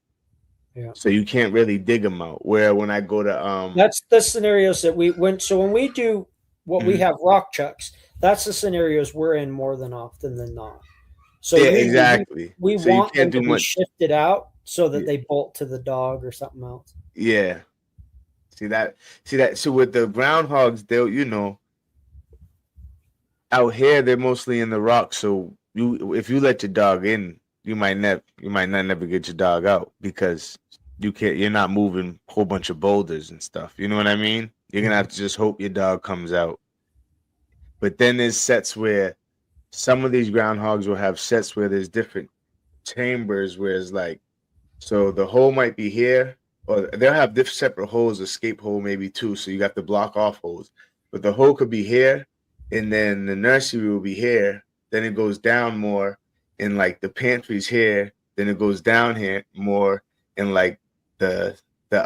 yeah. So you can't really dig them out. Where when I go to That's the scenarios that we went. So when we do what we mhm. have rock chucks, that's the scenarios we're in more than often than not. So Yeah, usually exactly. we So you want can't them do to be much. shifted out so that Yeah, they bolt to the dog or something else. yeah. See that. So with the groundhogs, they'll out here they're mostly in the rocks. So if you let your dog in, you might not never get your dog out because you're not moving a whole bunch of boulders and stuff. You know what I mean? You're gonna have to just hope your dog comes out. But then there's sets where some of these groundhogs will have sets where there's different chambers where it's like, so the hole might be here, or they'll have different separate holes, escape hole maybe too. So you got the block off holes, but the hole could be here, and then the nursery will be here. Then it goes down more, and like the pantry's here. Then it goes down here more, and like the the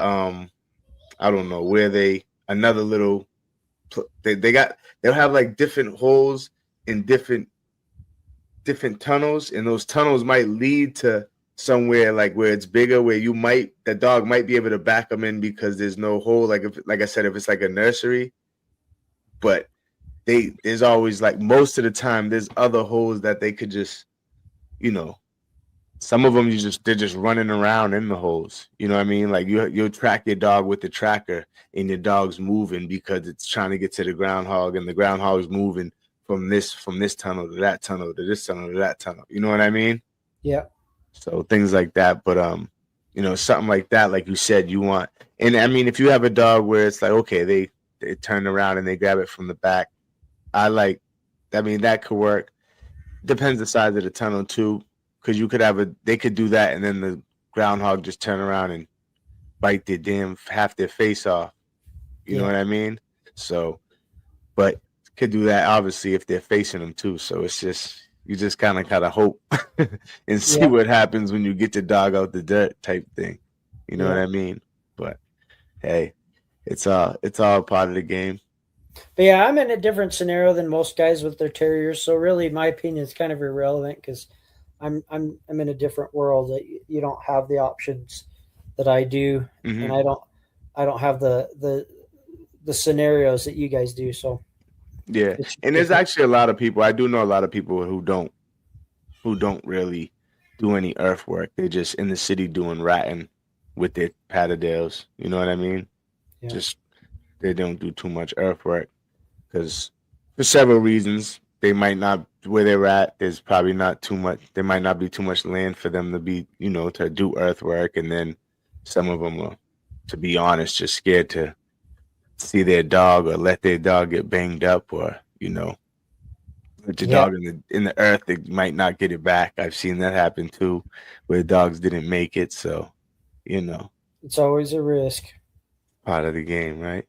I don't know where they another little they'll have like different holes in different tunnels, and those tunnels might lead to somewhere like where it's bigger, where the dog might be able to back them in because there's no hole. Like I said, if it's like a nursery, but there's always like most of the time there's other holes that they could just, you know, some of them they're just running around in the holes. You know what I mean? Like you'll track your dog with the tracker, and your dog's moving because it's trying to get to the groundhog, and the groundhog's moving from this tunnel to that tunnel to this tunnel to that tunnel. You know what I mean? Yeah. So things like that. But something like that, like you said, you want. And I mean, if you have a dog where it's like, okay, they turn around and they grab it from the back, I mean, that could work. Depends the size of the tunnel too, because they could do that, and then the groundhog just turn around and bite half their face off. You know Yeah. what I mean? So, but could do that obviously if they're facing them too. So it's just you just kind of hope and see Yeah. what happens when you get the dog out the dirt type thing. You know what Yeah. I mean? But hey, it's all part of the game. But yeah, I'm in a different scenario than most guys with their terriers. So really, my opinion is kind of irrelevant because I'm in a different world that you don't have the options that I do, and Hmm. I don't have the the scenarios that you guys do. So Yeah, it's and there's different. actually a lot of people. I do know a lot of people who don't really do any earthwork. They're just in the city doing ratting with their Patterdales. You know what I mean? Yeah. Just they don't do too much earthwork because for several reasons they might not where they're at. There's probably not too much. There might not be too much land for them to be to do earthwork, and then some of them are, to be honest, just scared to see their dog or let their dog get banged up or let your Yeah. dog in the earth, they might not get it back. I've seen that happen too, where dogs didn't make it. So, you know, It's always a risk. part of the game, right?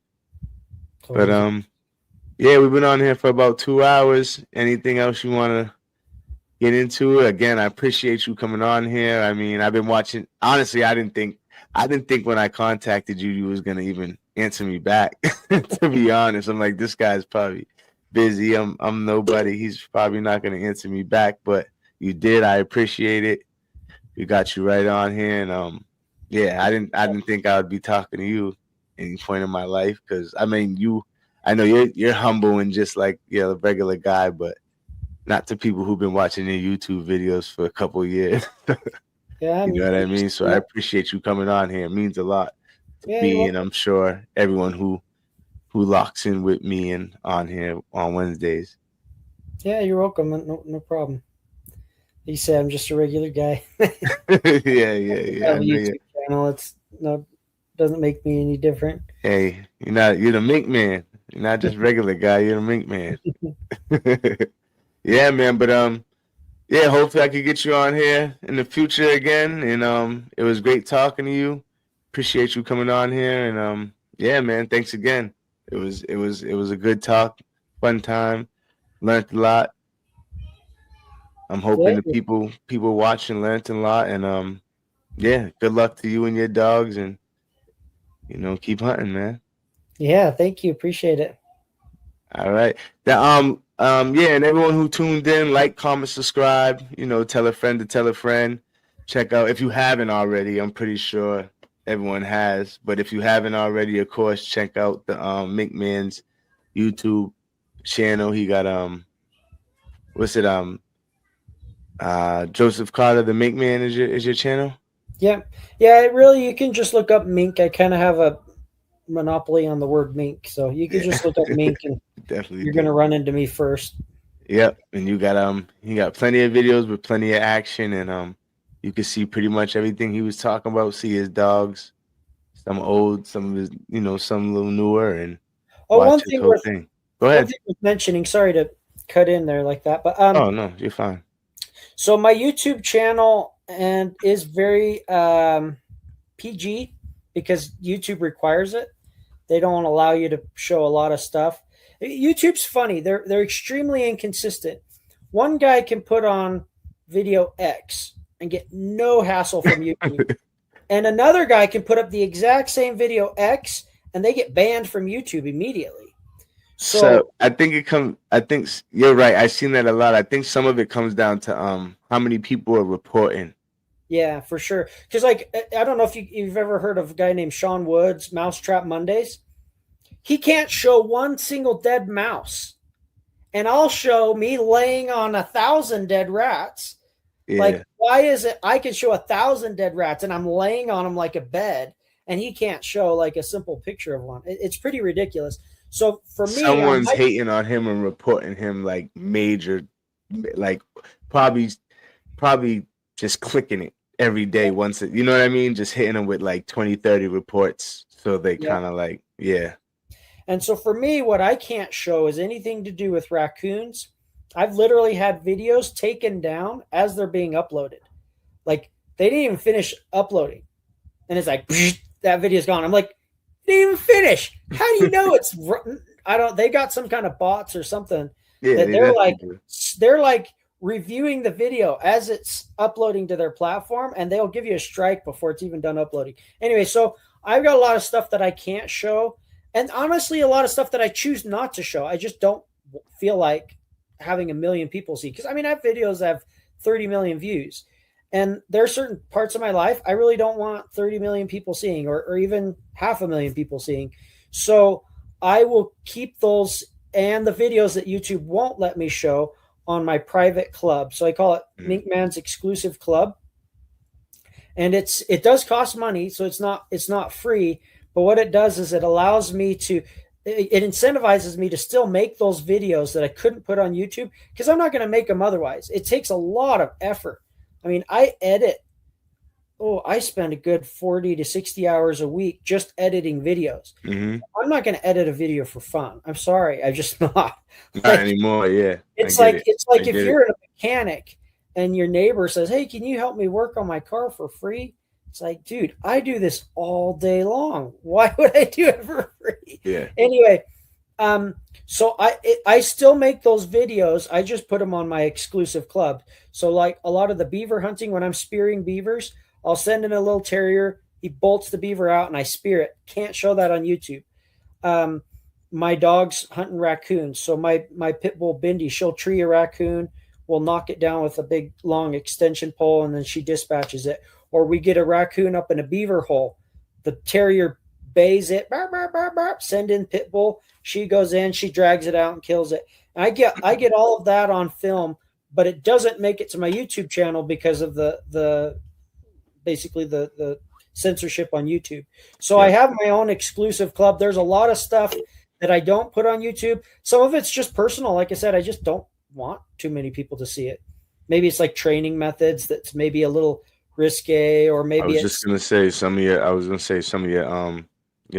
It's But always yeah, we've been on here for about 2 hours. Anything else you want to get into? Again, I appreciate you coming on here. I mean, I've been watching. Honestly, I didn't think when I contacted you, you was gonna even answer me back. To be honest, I'm like, this guy's probably busy. I'm nobody. He's probably not gonna answer me back, but you did. I appreciate it. We got you right on here, and yeah, I didn't think I would be talking to you any point in my life because I mean, I know you're humble and just like a regular guy, but not to people who've been watching your YouTube videos for a couple of years. yeah. You I'm know what I mean? So I appreciate you coming on here. It means a lot to yeah. You're me, and welcome. I'm sure everyone who locks in with me and on here on Wednesdays. Yeah, you're welcome. No problem. He said I'm just a regular guy. Yeah, yeah, I yeah. have I a know you. YouTube channel. It's no doesn't make me any different. Hey, you're the Mink Man. You're not just regular guy. You're the Mink Man. Yeah, man. But yeah. Hopefully, I could get you on here in the future again. And it was great talking to you. Appreciate you coming on here. And yeah, man. Thanks again. It was a good talk, fun time. Learned a lot. I'm Yeah, hoping the people watching learned a lot. And yeah, good luck to you and your dogs. And keep hunting, man. yeah. Thank you. Appreciate it. All right. Yeah, and everyone who tuned in, like, comment, subscribe, tell a friend to tell a friend. Check out if you haven't already, I'm pretty sure everyone has. But if you haven't already, of course, check out the MINK Man's YouTube channel. He got what's it, Joseph Carter, the MINK Man is your channel? Yeah, yeah. It really, you can just look up mink. I kind of have a monopoly on the word mink, so you can Yeah. just look up mink, and Definitely you're gonna do. run into me first. Yep, and you got plenty of videos with plenty of action, and you can see pretty much everything he was talking about. See his dogs, some old, some of his, some a little newer, and Oh, watch his whole thing. Go one ahead. thing worth mentioning. Sorry to cut in there like that, but Oh no, you're fine. so my YouTube channel and is very PG because YouTube requires it. They don't allow you to show a lot of stuff. YouTube's funny. They're extremely inconsistent. One guy can put on video X and get no hassle from YouTube, and another guy can put up the exact same video X and they get banned from YouTube immediately. So So I think you're right. I've seen that a lot. I think some of it comes down to how many people are reporting. yeah, for sure. Because like I don't know if you've ever heard of a guy named Sean Woodz, Mousetrap Mondays. He can't show one single dead mouse, and I'll show me laying on 1,000 dead rats. Like, Yeah. why is it I can show 1,000 dead rats and I'm laying on them like a bed, and he can't show like a simple picture of one? It's pretty ridiculous. So for me, on Someone's my hating on him and reporting him like major, like probably probably just clicking it every day once you know what I mean, just hitting them with like 20, 30 reports so they yeah, kind of like yeah. and so for me, what I can't show is anything to do with raccoons. I've literally had videos taken down as they're being uploaded. Like they didn't even finish uploading, and it's like that video's gone. I'm like, they didn't even finish. How do you know it's? I don't. They got some kind of bots or something Yeah, that they definitely do. they're like reviewing the video as it's uploading to their platform, and they'll give you a strike before it's even done uploading. Anyway, so I've got a lot of stuff that I can't show, and honestly, a lot of stuff that I choose not to show. I just don't feel like having a million people see, because I mean, I have videos that have 30 million views, and there are certain parts of my life I really don't want 30 million people seeing, or even 500,000 people seeing. So I will keep those and the videos that YouTube won't let me show on my private club. So I call it Mink Man's exclusive club. And it does cost money, so it's not free. But what it does is it allows me to it incentivizes me to still make those videos that I couldn't put on YouTube because I'm not going to make them otherwise. It takes a lot of effort. I mean, I spend a good 40 to 60 hours a week just editing videos. Mm-hmm. I'm not going to edit a video for fun. I'm sorry. I'm just not. Not anymore. Yeah. It's like if you're a mechanic and your neighbor says, "Hey, can you help me work on my car for free?" It's like, dude, I do this all day long. Why would I do it for free? Yeah. Anyway, so I still make those videos. I just put them on my exclusive club. So like a lot of the beaver hunting, when I'm spearing beavers, I'll send in a little terrier. He bolts the beaver out and I spear it. Can't show that on YouTube. My dog's hunting raccoons. So my pit bull Bindi, she'll tree a raccoon. We'll knock it down with a big long extension pole and then she dispatches it. Or we get a raccoon up in a beaver hole. The terrier bays it, bark, bark, bark, bark, send in pit bull. She goes in, she drags it out and kills it. And I get all of that on film, but it doesn't make it to my YouTube channel because of the censorship on YouTube. So I have my own exclusive club. There's a lot of stuff that I don't put on YouTube. Some of it's just personal. Like I said, I just don't want too many people to see it. Maybe it's like training methods that's maybe a little risque, or maybe I was just gonna say some of your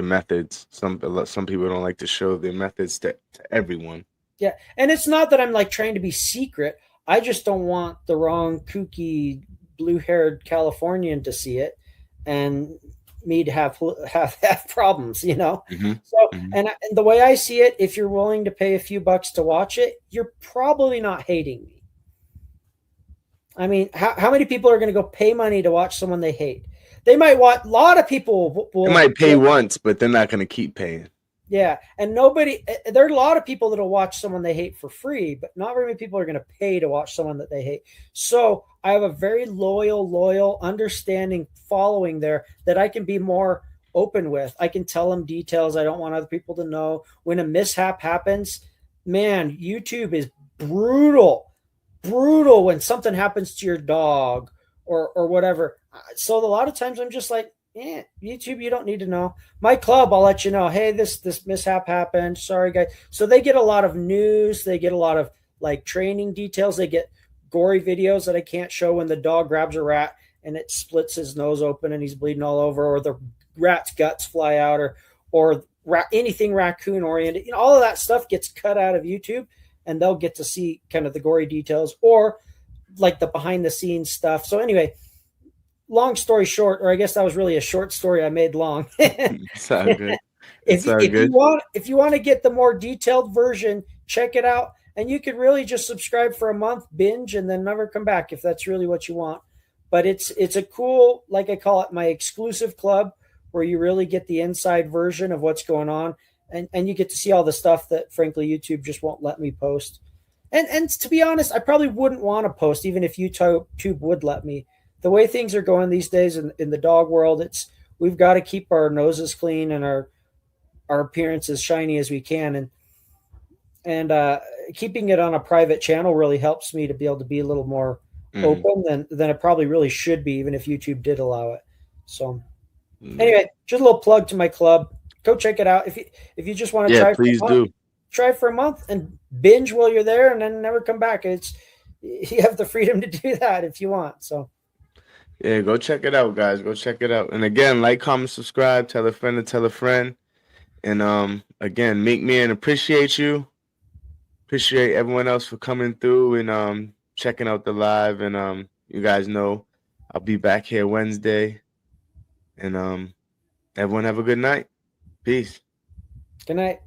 methods. Some people don't like to show their methods to everyone. Yeah, and it's not that I'm like trying to be secret. I just don't want the wrong kooky blue-haired Californian to see it and me to have problems, you know. Mm-hmm. So and the way I see it, if you're willing to pay a few bucks to watch it, you're probably not hating me. I mean, how many people are going to go pay money to watch someone they hate? They might watch. A lot of people will. They might pay once, but they're not going to keep paying. Yeah, and there are a lot of people that'll watch someone they hate for free, but not very many people are going to pay to watch someone that they hate. So I have a very loyal, understanding following there that I can be more open with. I can tell them details I don't want other people to know. When a mishap happens, man, YouTube is brutal when something happens to your dog or whatever. So a lot of times I'm just like, YouTube, you don't need to know. My club, I'll let you know, hey, this mishap happened. Sorry, guys. So they get a lot of news. They get a lot of like training details. They get gory videos that I can't show when the dog grabs a rat and it splits his nose open and he's bleeding all over, or the rat's guts fly out, or anything raccoon oriented. You know, all of that stuff gets cut out of YouTube, and they'll get to see kind of the gory details or like the behind the scenes stuff. So anyway, long story short, or I guess that was really a short story I made long. It's all good. If you want to get the more detailed version, check it out. And you could really just subscribe for a month, binge, and then never come back if that's really what you want. But it's a cool, like I call it, my exclusive club, where you really get the inside version of what's going on. And you get to see all the stuff that, frankly, YouTube just won't let me post. And to be honest, I probably wouldn't want to post, even if YouTube would let me. The way things are going these days in the dog world, we've got to keep our noses clean and our appearance as shiny as we can. And keeping it on a private channel really helps me to be able to be a little more open than it probably really should be, even if YouTube did allow it. So anyway, just a little plug to my club. Go check it out. If you just want to try for a month and binge while you're there and then never come back. You have the freedom to do that if you want. So yeah, go check it out, guys. Go check it out. And again, like, comment, subscribe, tell a friend to tell a friend. And again, Mink Man, appreciate you. Appreciate everyone else for coming through and checking out the live. And you guys know I'll be back here Wednesday. And everyone have a good night. Peace. Good night.